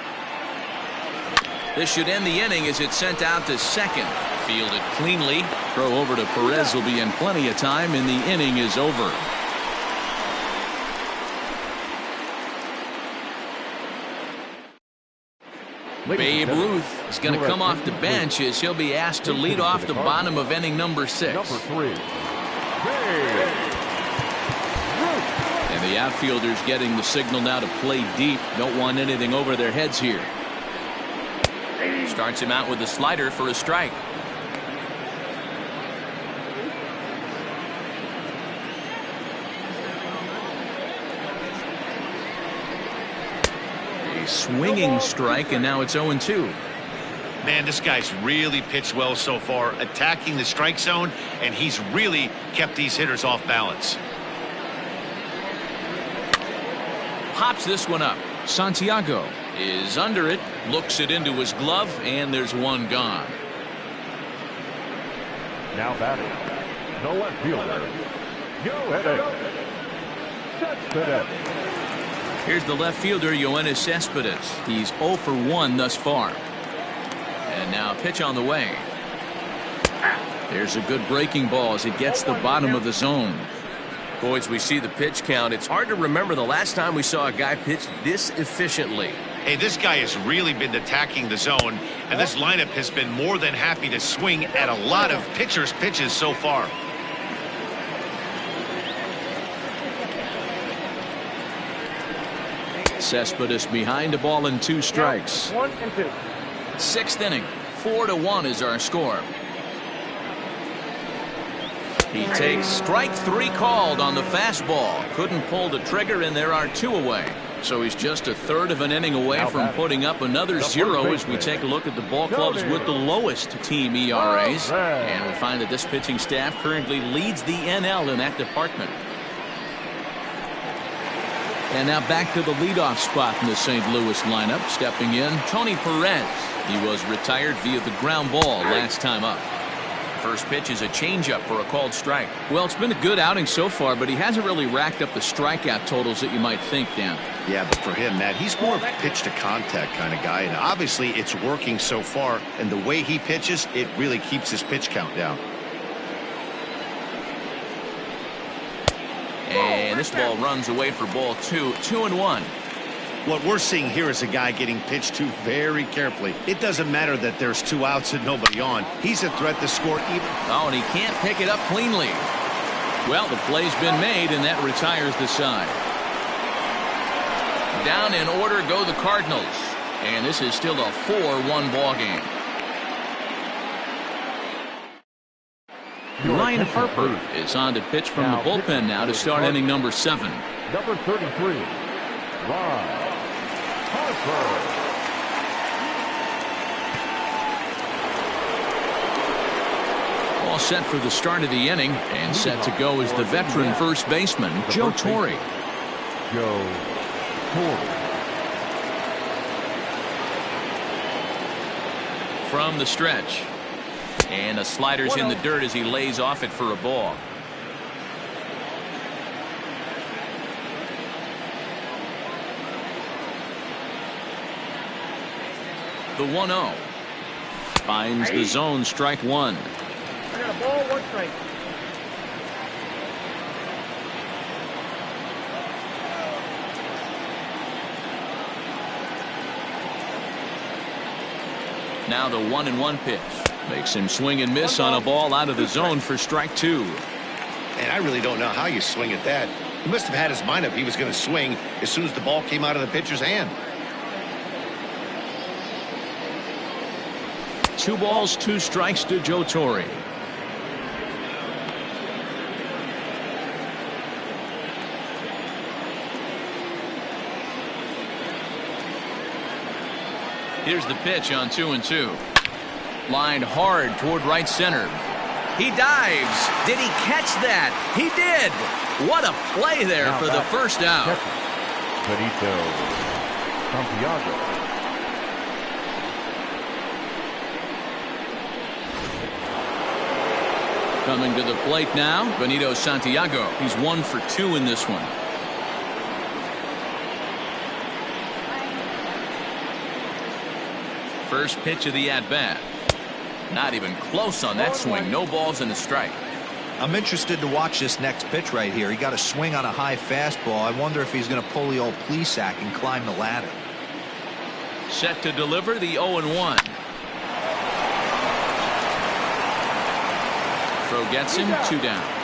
This should end the inning as it's sent out to second. Fielded cleanly. Throw over to Perez will be in plenty of time, and the inning is over. Babe Ruth is going to come off the bench as he'll be asked to lead off the bottom of inning number 6. Number 3. And the outfielders getting the signal now to play deep. Don't want anything over their heads here. Starts him out with a slider for a strike. A swinging strike, and now it's 0-2. Man, this guy's really pitched well so far, attacking the strike zone, and he's really kept these hitters off balance. Pops this one up. Santiago is under it, looks it into his glove, and there's one gone. Now batting, the left fielder, Cespedes. Here's the left fielder, Yoenis Cespedes. He's 0 for 1 thus far. And now pitch on the way. There's a good breaking ball as it gets the bottom of the zone. Boy, as we see the pitch count, it's hard to remember the last time we saw a guy pitch this efficiently. Hey, this guy has really been attacking the zone, and this lineup has been more than happy to swing at a lot of pitchers' pitches so far. Cespedes behind a ball and 2 strikes. 1 and 2. 6th inning. 4-1 is our score. He takes strike 3 called on the fastball. Couldn't pull the trigger, and there are 2 away. So he's just a third of an inning away from putting up another 0 as we take a look at the ball clubs with the lowest team ERAs. And we find that this pitching staff currently leads the NL in that department. And now back to the leadoff spot in the St. Louis lineup. Stepping in, Tony Perez. He was retired via the ground ball last time up. First pitch is a changeup for a called strike. Well, it's been a good outing so far, but he hasn't really racked up the strikeout totals that you might think, Dan. Yeah, but for him, Matt, he's more of a pitch-to-contact kind of guy, and obviously it's working so far, and the way he pitches, it really keeps his pitch count down. And this ball runs away for ball 2. 2-1. What we're seeing here is a guy getting pitched to very carefully. It doesn't matter that there's 2 outs and nobody on. He's a threat to score even. Oh, and he can't pick it up cleanly. Well, the play's been made, and that retires the side. Down in order go the Cardinals. And this is still a 4-1 ball game. Ryan Harper is on to pitch from the bullpen now to start inning number 7. Number 33, Ryan Harper. All set for the start of the inning, and set to go is the veteran first baseman, Joe Torre. Joe Torre. From the stretch. And the slider's in the dirt as he lays off it for a ball. The 1-0. Finds the zone, strike 1. I got a ball, 1 strike. Now the 1-1 pitch. Makes him swing and miss on a ball out of the zone for strike 2. And I really don't know how you swing at that. He must have had his mind up he was going to swing as soon as the ball came out of the pitcher's hand. 2 balls, 2 strikes to Joe Torre. Here's the pitch on 2-2. Lined hard toward right center. He dives. Did he catch that? He did. What a play there now for the first out. Benito Santiago. Coming to the plate now, Benito Santiago. He's 1 for 2 in this one. First pitch of the at-bat. Not even close on that swing. No balls and a strike. I'm interested to watch this next pitch right here. He got a swing on a high fastball. I wonder if he's going to pull the old Plesac and climb the ladder. Set to deliver the 0-1. Throw gets him, 2 down.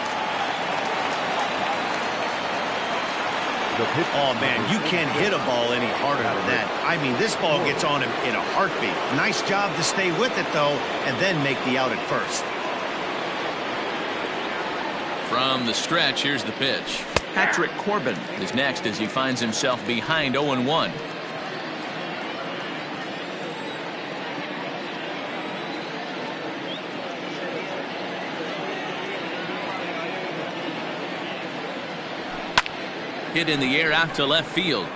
Oh, man, you can't hit a ball any harder than that. I mean, this ball gets on him in a heartbeat. Nice job to stay with it, though, and then make the out at first. From the stretch, here's the pitch. Patrick Corbin is next as he finds himself behind 0-1. Hit in the air out to left field.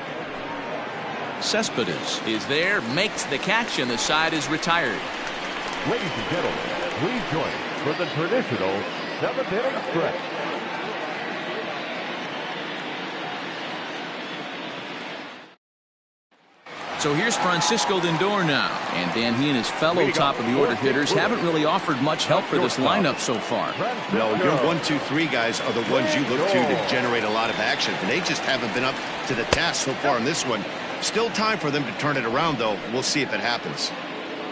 Cespedes is there, makes the catch, and the side is retired. Ladies and gentlemen, please join for the traditional 7th inning stretch. So here's Francisco Lindor now. And Dan, he and his fellow top-of-the-order hitters haven't really offered much help for this lineup so far. No, your 1, 2, 3 guys are the ones you look to generate a lot of action. And they just haven't been up to the task so far in this one. Still time for them to turn it around, though. We'll see if it happens.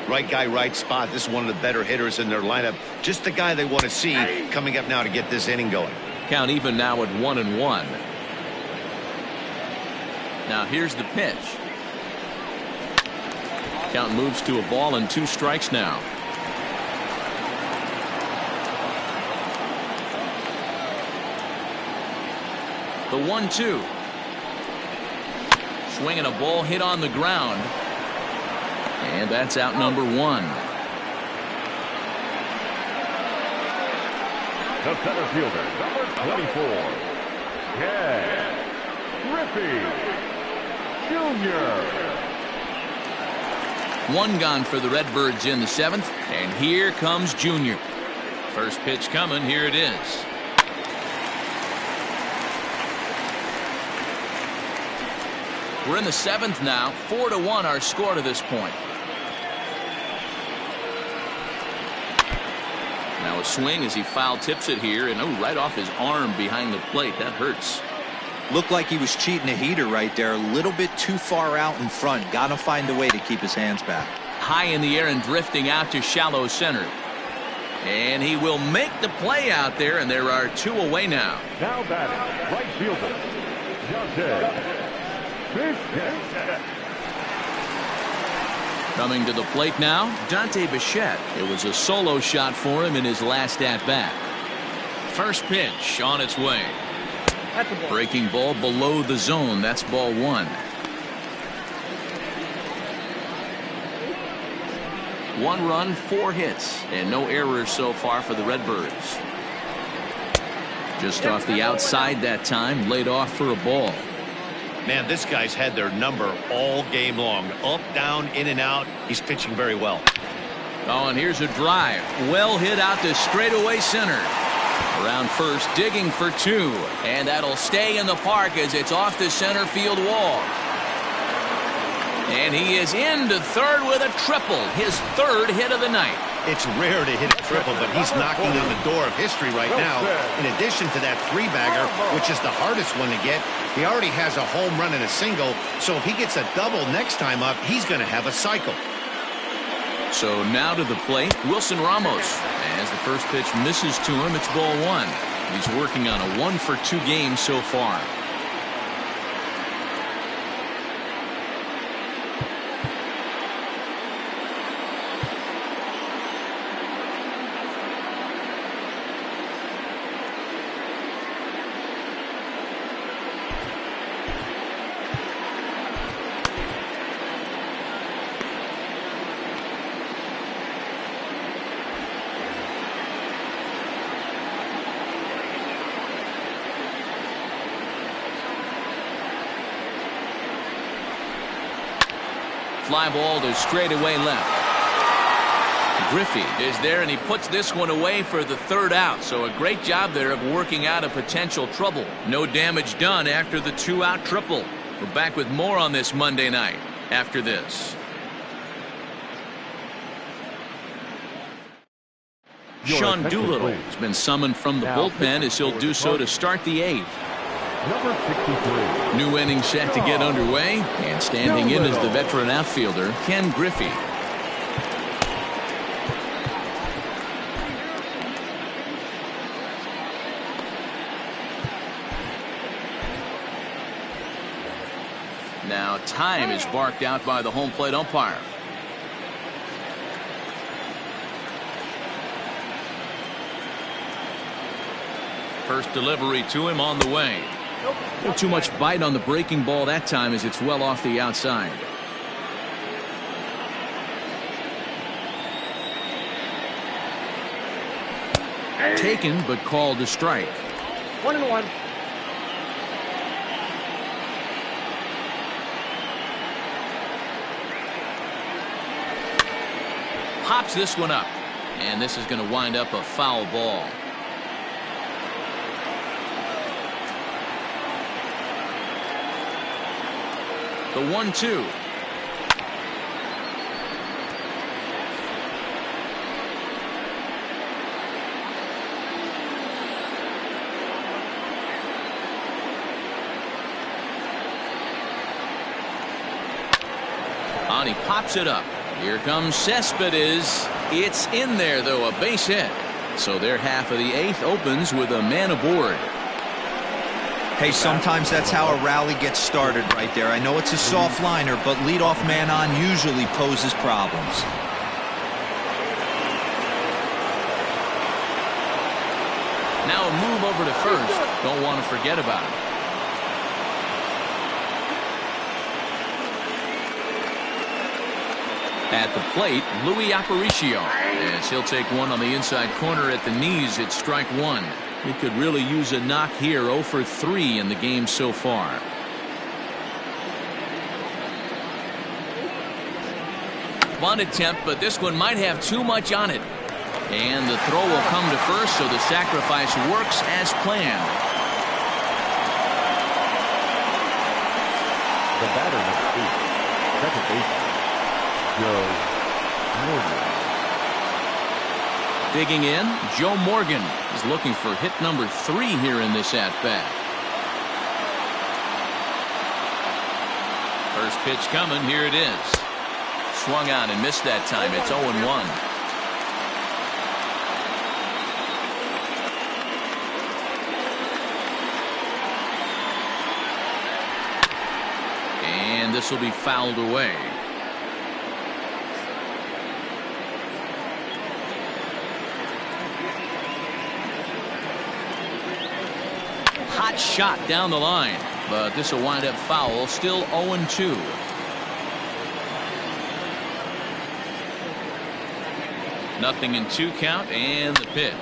Right guy, right spot. This is one of the better hitters in their lineup. Just the guy they want to see coming up now to get this inning going. Count even now at 1-1. Now here's the pitch. Count moves to a ball and 2 strikes now. The 1-2. Swinging a ball hit on the ground. And that's out number 1. The center fielder, number 24, Ken Griffey Jr. 1 gone for the Redbirds in the 7th, and here comes Junior. First pitch coming, here it is. We're in the 7th now, 4-1 our score to this point. Now a swing as he foul tips it here, and right off his arm behind the plate. That hurts. Looked like he was cheating a heater right there. A little bit too far out in front. Got to find a way to keep his hands back. High in the air and drifting out to shallow center. And he will make the play out there, and there are 2 away now. Now batting, right fielder, Bichette. Coming to the plate now, Dante Bichette. It was a solo shot for him in his last at-bat. First pitch on its way. Breaking ball below the zone. That's ball 1. 1 run, 4 hits, and no errors so far for the Redbirds. Just off the outside that time, laid off for a ball. Man, this guy's had their number all game long. Up, down, in and out. He's pitching very well. Oh, and here's a drive. Well hit out to straightaway center. Around first, digging for 2. And that'll stay in the park as it's off the center field wall. And he is into third with a triple. His 3rd hit of the night. It's rare to hit a triple, but he's knocking on the door of history right now. In addition to that 3-bagger, which is the hardest one to get, he already has a home run and a single. So if he gets a double next time up, he's going to have a cycle. So now to the plate, Wilson Ramos. As the first pitch misses to him, it's ball 1. He's working on a 1-for-2 game so far. Fly ball to straightaway left. Griffey is there, and he puts this one away for the 3rd out. So a great job there of working out a potential trouble. No damage done after the 2-out triple. We're back with more on this Monday night after this. Sean Doolittle has been summoned from the bullpen as he'll do so to start the 8th. Number 63. New inning set to get underway, and standing in is the veteran outfielder Ken Griffey. Now time is barked out by the home plate umpire. First delivery to him on the way. Not too much bite on the breaking ball that time as it's well off the outside. Taken but called to strike. 1-1. Pops this one up, and this is going to wind up a foul ball. The 1-2. He pops it up. Here comes Cespedes. It's in there, though, a base hit. So their half of the 8th opens with a man aboard. Hey, sometimes that's how a rally gets started right there. I know it's a soft liner, but leadoff man on usually poses problems. Now a move over to first. Don't want to forget about it. At the plate, Louis Aparicio, as he'll take one on the inside corner at the knees. It's strike 1. He could really use a knock here. 0 for 3 in the game so far. Bunt attempt, but this one might have too much on it. And the throw will come to first, so the sacrifice works as planned. The batter number 8, second baseman, Joe Morgan. Digging in, Joe Morgan is looking for hit number 3 here in this at-bat. First pitch coming, here it is. Swung on and missed that time. It's 0-1. And this will be fouled away. Hot shot down the line, but this will wind up foul. Still 0-2. Nothing in 2 count, and the pitch.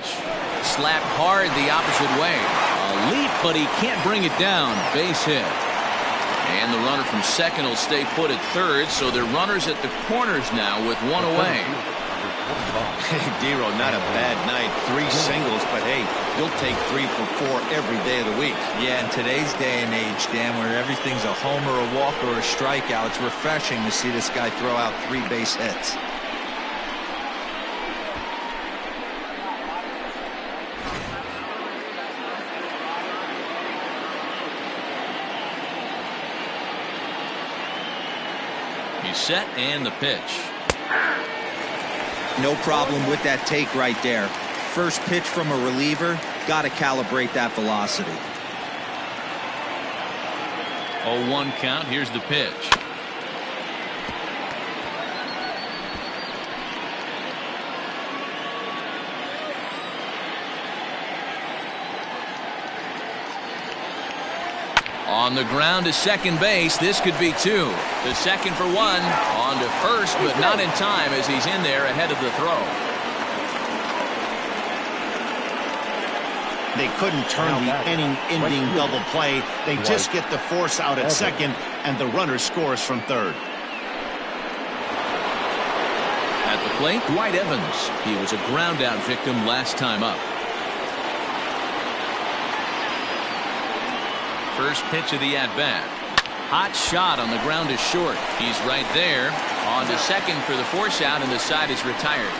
Slapped hard the opposite way. A leap, but he can't bring it down. Base hit. And the runner from second will stay put at third, so they're runners at the corners now with 1 away. Hey, Dero, not a bad night. 3 singles, but hey, you'll take 3 for 4 every day of the week. Yeah, in today's day and age, Dan, where everything's a homer, a walk, or a strikeout, it's refreshing to see this guy throw out 3 base hits. He's set, and the pitch. No problem with that take right there. First pitch from a reliever, Got to calibrate that velocity. 0-1 count. Here's the pitch. On the ground to second base. This could be two. The second for one. On to first, but not in time as he's in there ahead of the throw. They couldn't turn the inning-ending double play. They just get the force out at second, and the runner scores from third. At the plate, Dwight Evans. He was a ground-out victim last time up. First pitch of the at-bat. Hot shot on the ground is short. He's right there. On to second for the force out, and the side is retired.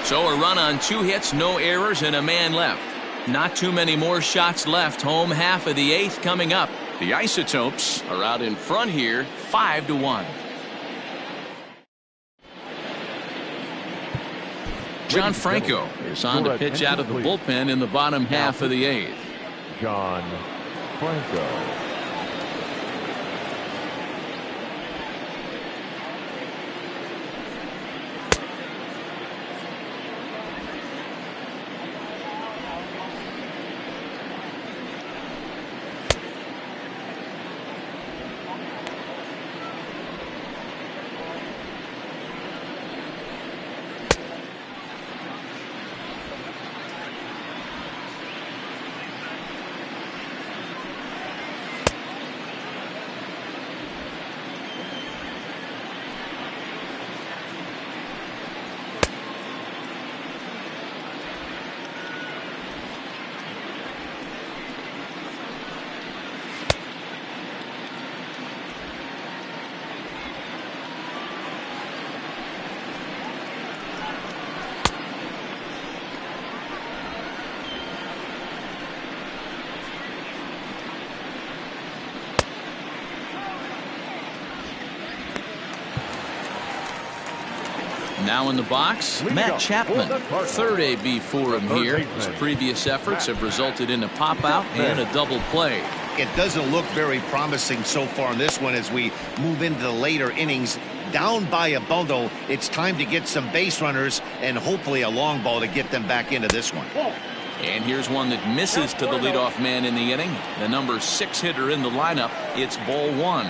So a run on 2 hits, no errors, and a man left. Not too many more shots left. Home half of the 8th coming up. The Isotopes are out in front here, 5-1. John Franco is on to pitch out of the bullpen in the bottom half of the 8th. John Franco. Now in the box, Matt Chapman. Third AB for him here. His previous efforts have resulted in a pop-out and a double play. It doesn't look very promising so far in this one as we move into the later innings. Down by a bundle, it's time to get some base runners and hopefully a long ball to get them back into this one. And here's one that misses to the leadoff man in the inning. The number 6 hitter in the lineup. It's ball 1.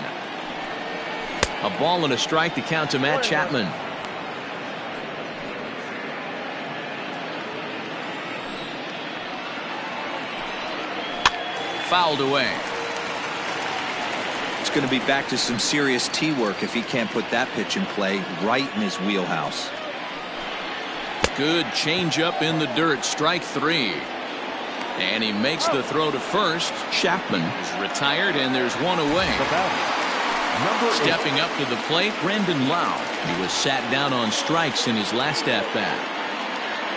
A ball and a strike to count to Matt Chapman. Fouled away. It's going to be back to some serious tee work if he can't put that pitch in play right in his wheelhouse. Good changeup in the dirt. Strike 3. And he makes the throw to first. Chapman is retired, and there's one away. Stepping up to the plate, Brandon Lau. He was sat down on strikes in his last at-bat.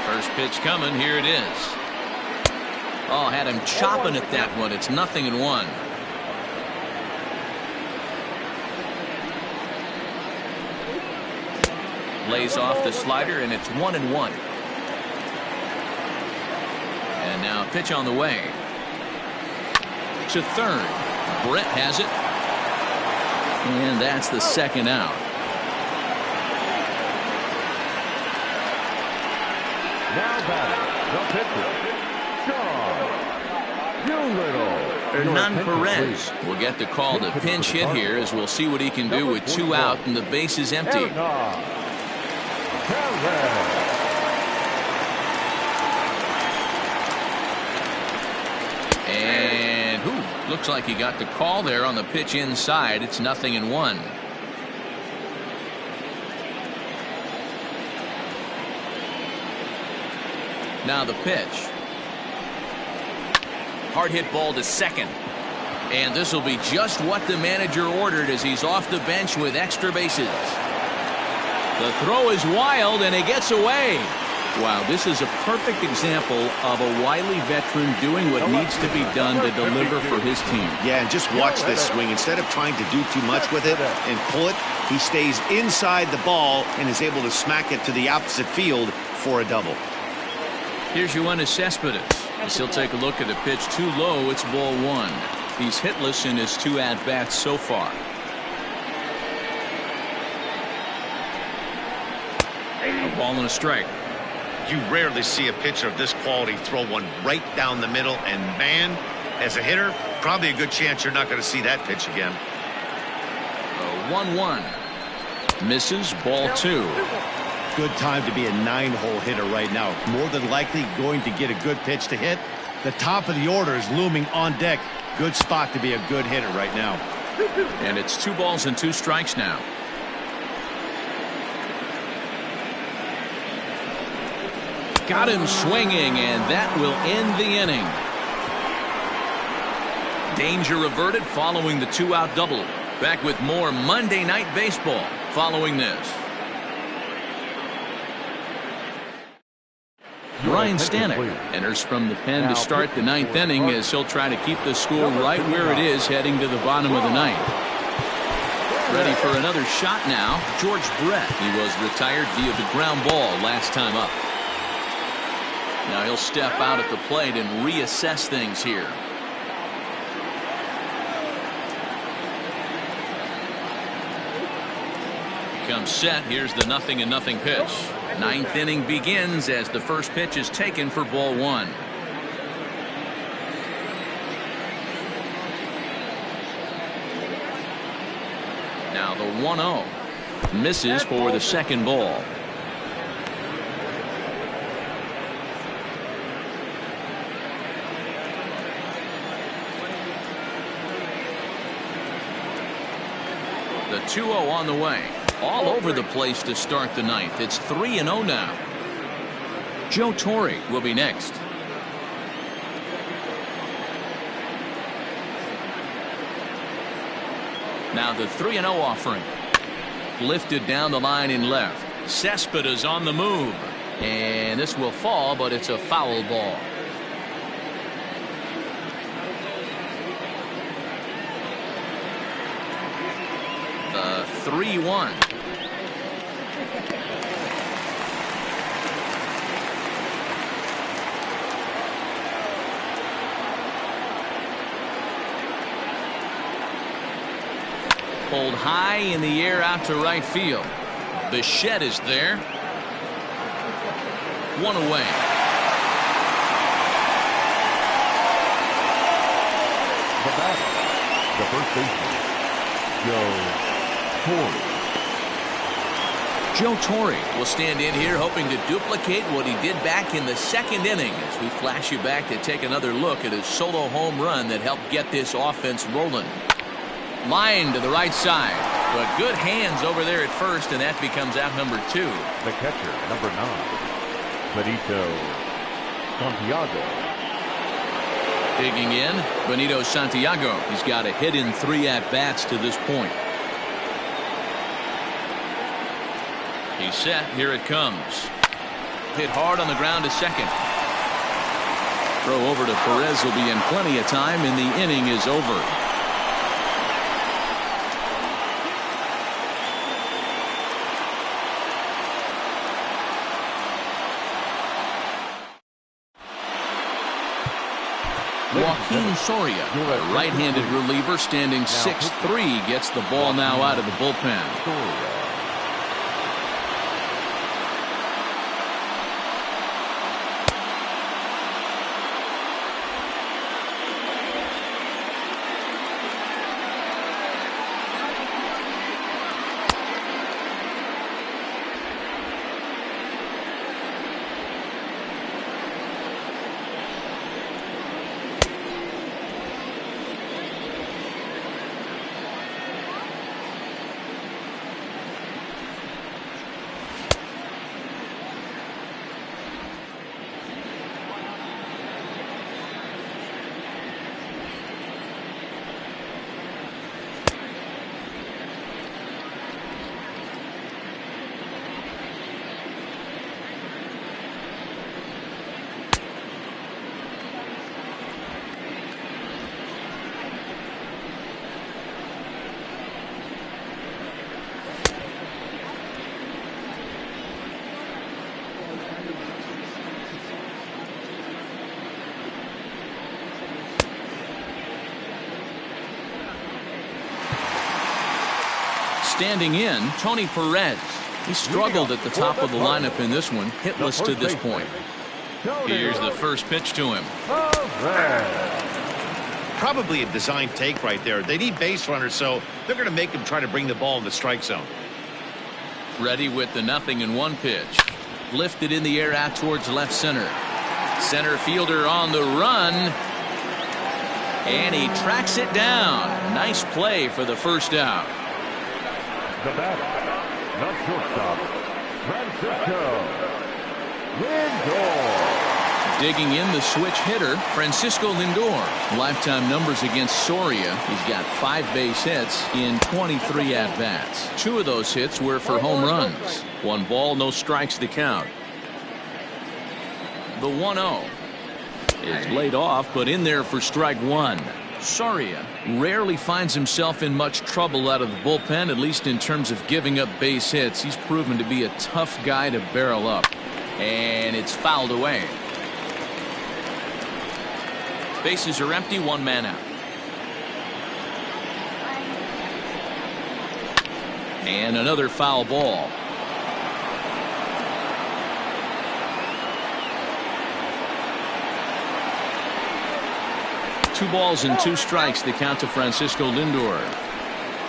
First pitch coming. Here it is. Oh, had him chopping at that one. It's 0-1. Lays off the slider, and it's 1-1. And now pitch on the way. To third. Brett has it. And that's the second out. Now batting, the pitcher, Hernan Perez will get the call to pinch hit here, as we'll see what he can do with 2 out and the base is empty. And looks like he got the call there on the pitch inside. It's 0-1. Now the pitch. Hard hit ball to second. And this will be just what the manager ordered as he's off the bench with extra bases. The throw is wild, and it gets away. Wow, this is a perfect example of a wily veteran doing what needs to be done to deliver for his team. Yeah, and just watch this swing. Instead of trying to do too much with it and pull it, he stays inside the ball and is able to smack it to the opposite field for a double. Here's Yoenis Cespedes. As he'll take a look at a pitch too low. It's ball one. He's hitless in his 2 at-bats so far. A ball and a strike. You rarely see a pitcher of this quality throw one right down the middle, and man, as a hitter, probably a good chance you're not going to see that pitch again. 1-1. Misses, ball 2. Good time to be a 9-hole hitter right now. More than likely going to get a good pitch to hit. The top of the order is looming on deck. Good spot to be a good hitter right now. And it's 2 balls and 2 strikes now. Got him swinging, and that will end the inning. Danger averted following the 2-out double. Back with more Monday Night Baseball following this. Ryan Stanek enters from the pen to start the 9th inning as he'll try to keep the score right where it is heading to the bottom of the 9th. Ready for another shot now, George Brett. He was retired via the ground ball last time up. Now he'll step out at the plate and reassess things here. Becomes set. Here's the 0-0 pitch. 9th inning begins as the first pitch is taken for ball 1. Now the 1-0. Misses for the second ball. The 2-0 on the way. All over the place to start the 9th. It's 3-0 now. Joe Torre will be next. Now the 3-0 offering. Lifted down the line in left. Cespedes on the move. And this will fall, but it's a foul ball. The 3-1. Pulled high in the air out to right field. Bichette is there. 1 away. The batter, the first baseman, Joe Torre will stand in here hoping to duplicate what he did back in the 2nd inning as we flash you back to take another look at his solo home run that helped get this offense rolling. Line to the right side, but good hands over there at first, and that becomes out number 2. The catcher, number 9, Benito Santiago. Digging in, Benito Santiago. He's got a hit in 3 at-bats to this point. He's set. Here it comes. Hit hard on the ground to second. Throw over to Perez will be in plenty of time, and the inning is over. Joaquin Soria, a right-handed reliever standing 6'3", gets the ball now out of the bullpen. Standing in, Tony Perez. He struggled at the top of the lineup in this one, hitless to this point. Here's the first pitch to him. Probably a design take right there. They need base runners, so they're going to make him try to bring the ball in the strike zone. Ready with the 0-1 pitch. Lifted in the air out towards left center. Center fielder on the run. And he tracks it down. Nice play for the first out. The batter, not shortstop, Francisco Lindor. Digging in the switch hitter, Francisco Lindor. Lifetime numbers against Soria. He's got 5 base hits in 23 at-bats. 2 of those hits were for home runs. 1 ball, no strikes to count. The 1-0 is laid off, but in there for strike 1. Soria rarely finds himself in much trouble out of the bullpen, at least in terms of giving up base hits. He's proven to be a tough guy to barrel up. And it's fouled away. Bases are empty, 1 man out. And another foul ball. Two balls and 2 strikes to count to Francisco Lindor.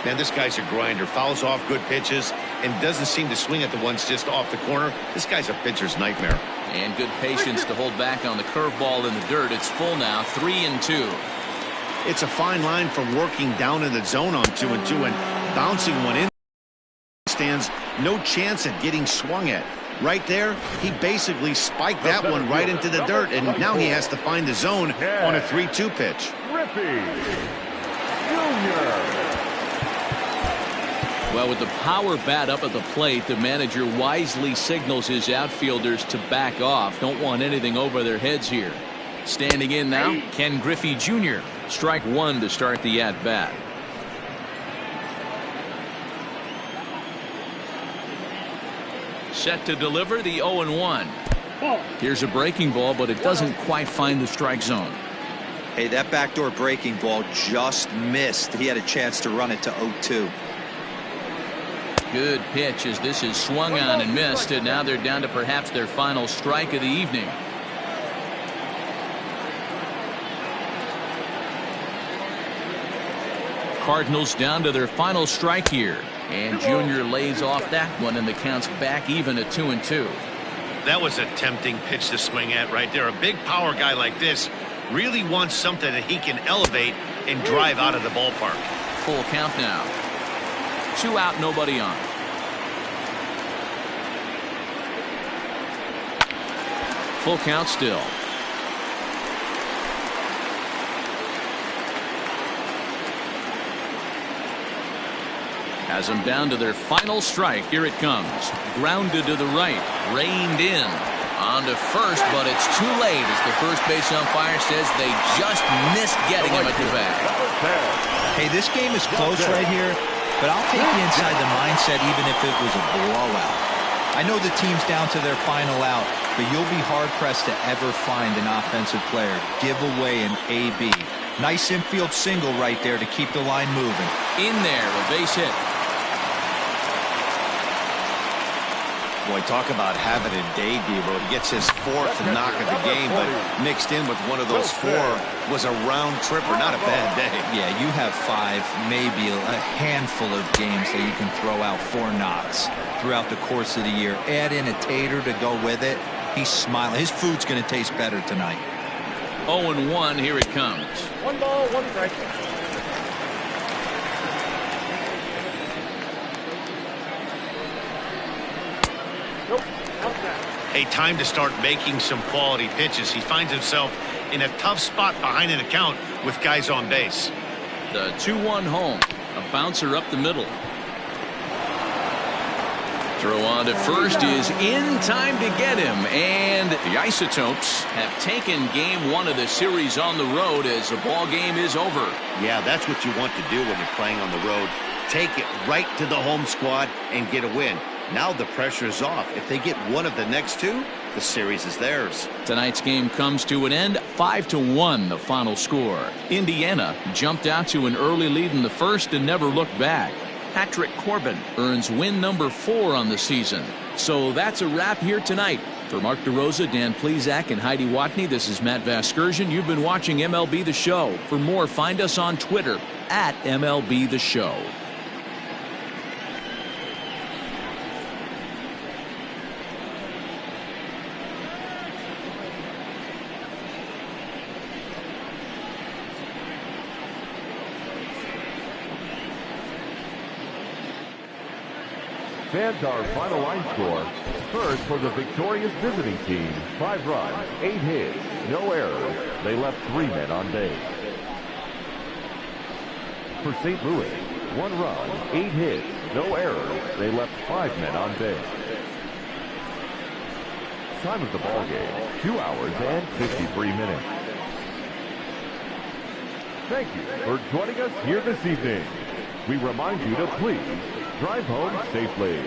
Man, this guy's a grinder. Fouls off good pitches and doesn't seem to swing at the ones just off the corner. This guy's a pitcher's nightmare. And good patience to hold back on the curveball in the dirt. It's full now, 3-2. It's a fine line from working down in the zone on 2-2 and bouncing one in. Stands no chance at getting swung at. Right there, he basically spiked that one right into the dirt, and now he has to find the zone on a 3-2 pitch. Well, with the power bat up at the plate, the manager wisely signals his outfielders to back off. Don't want anything over their heads here. Standing in now, Ken Griffey Jr. Strike 1 to start the at-bat. Set to deliver the 0-1. Here's a breaking ball, but it doesn't quite find the strike zone. Hey, that backdoor breaking ball just missed. He had a chance to run it to 0-2. Good pitch as this is swung on and missed, and now they're down to perhaps their final strike of the evening. Cardinals down to their final strike here, and Junior lays off that one, and the count's back even at 2-2. That was a tempting pitch to swing at right there. A big power guy like this really wants something that he can elevate and drive out of the ballpark. Full count now. 2 out, nobody on. Full count still. Has them down to their final strike. Here it comes. Grounded to the right. Reined in. On to first, but it's too late as the first base umpire says they just missed getting him at the bat. Hey, this game is close right here, but I'll take you inside the mindset even if it was a blowout. I know the team's down to their final out, but you'll be hard-pressed to ever find an offensive player give away an AB. Nice infield single right there to keep the line moving. In there, a base hit. Boy, talk about having a day, Devo. He gets his 4th knock of the game, but mixed in with one of those 4 was a round tripper. Not a bad day. Yeah, you have 5, maybe a handful of games that you can throw out 4 knocks throughout the course of the year. Add in a tater to go with it. He's smiling. His food's going to taste better tonight. 0-1, here it comes. 1 ball, 1 strike. A time to start making some quality pitches. He finds himself in a tough spot behind an account with guys on base. The 2-1 home. A bouncer up the middle. Throw on to first is in time to get him. And the Isotopes have taken game 1 of the series on the road as the ball game is over. Yeah, that's what you want to do when you're playing on the road. Take it right to the home squad and get a win. Now the pressure is off. If they get one of the next 2, the series is theirs. Tonight's game comes to an end. 5-1 the final score. Indiana jumped out to an early lead in the first and never looked back. Patrick Corbin earns win number 4 on the season. So that's a wrap here tonight. For Mark DeRosa, Dan Plesac, and Heidi Watney, this is Matt Vasgersian. You've been watching MLB The Show. For more, find us on Twitter at MLB The Show. Fans, our final line score. First, for the victorious visiting team, 5 runs, 8 hits, no errors. They left 3 men on base. For St. Louis, 1 run, 8 hits, no errors. They left 5 men on base. Time of the ball game, 2 hours and 53 minutes. Thank you for joining us here this evening. We remind you to please drive home safely.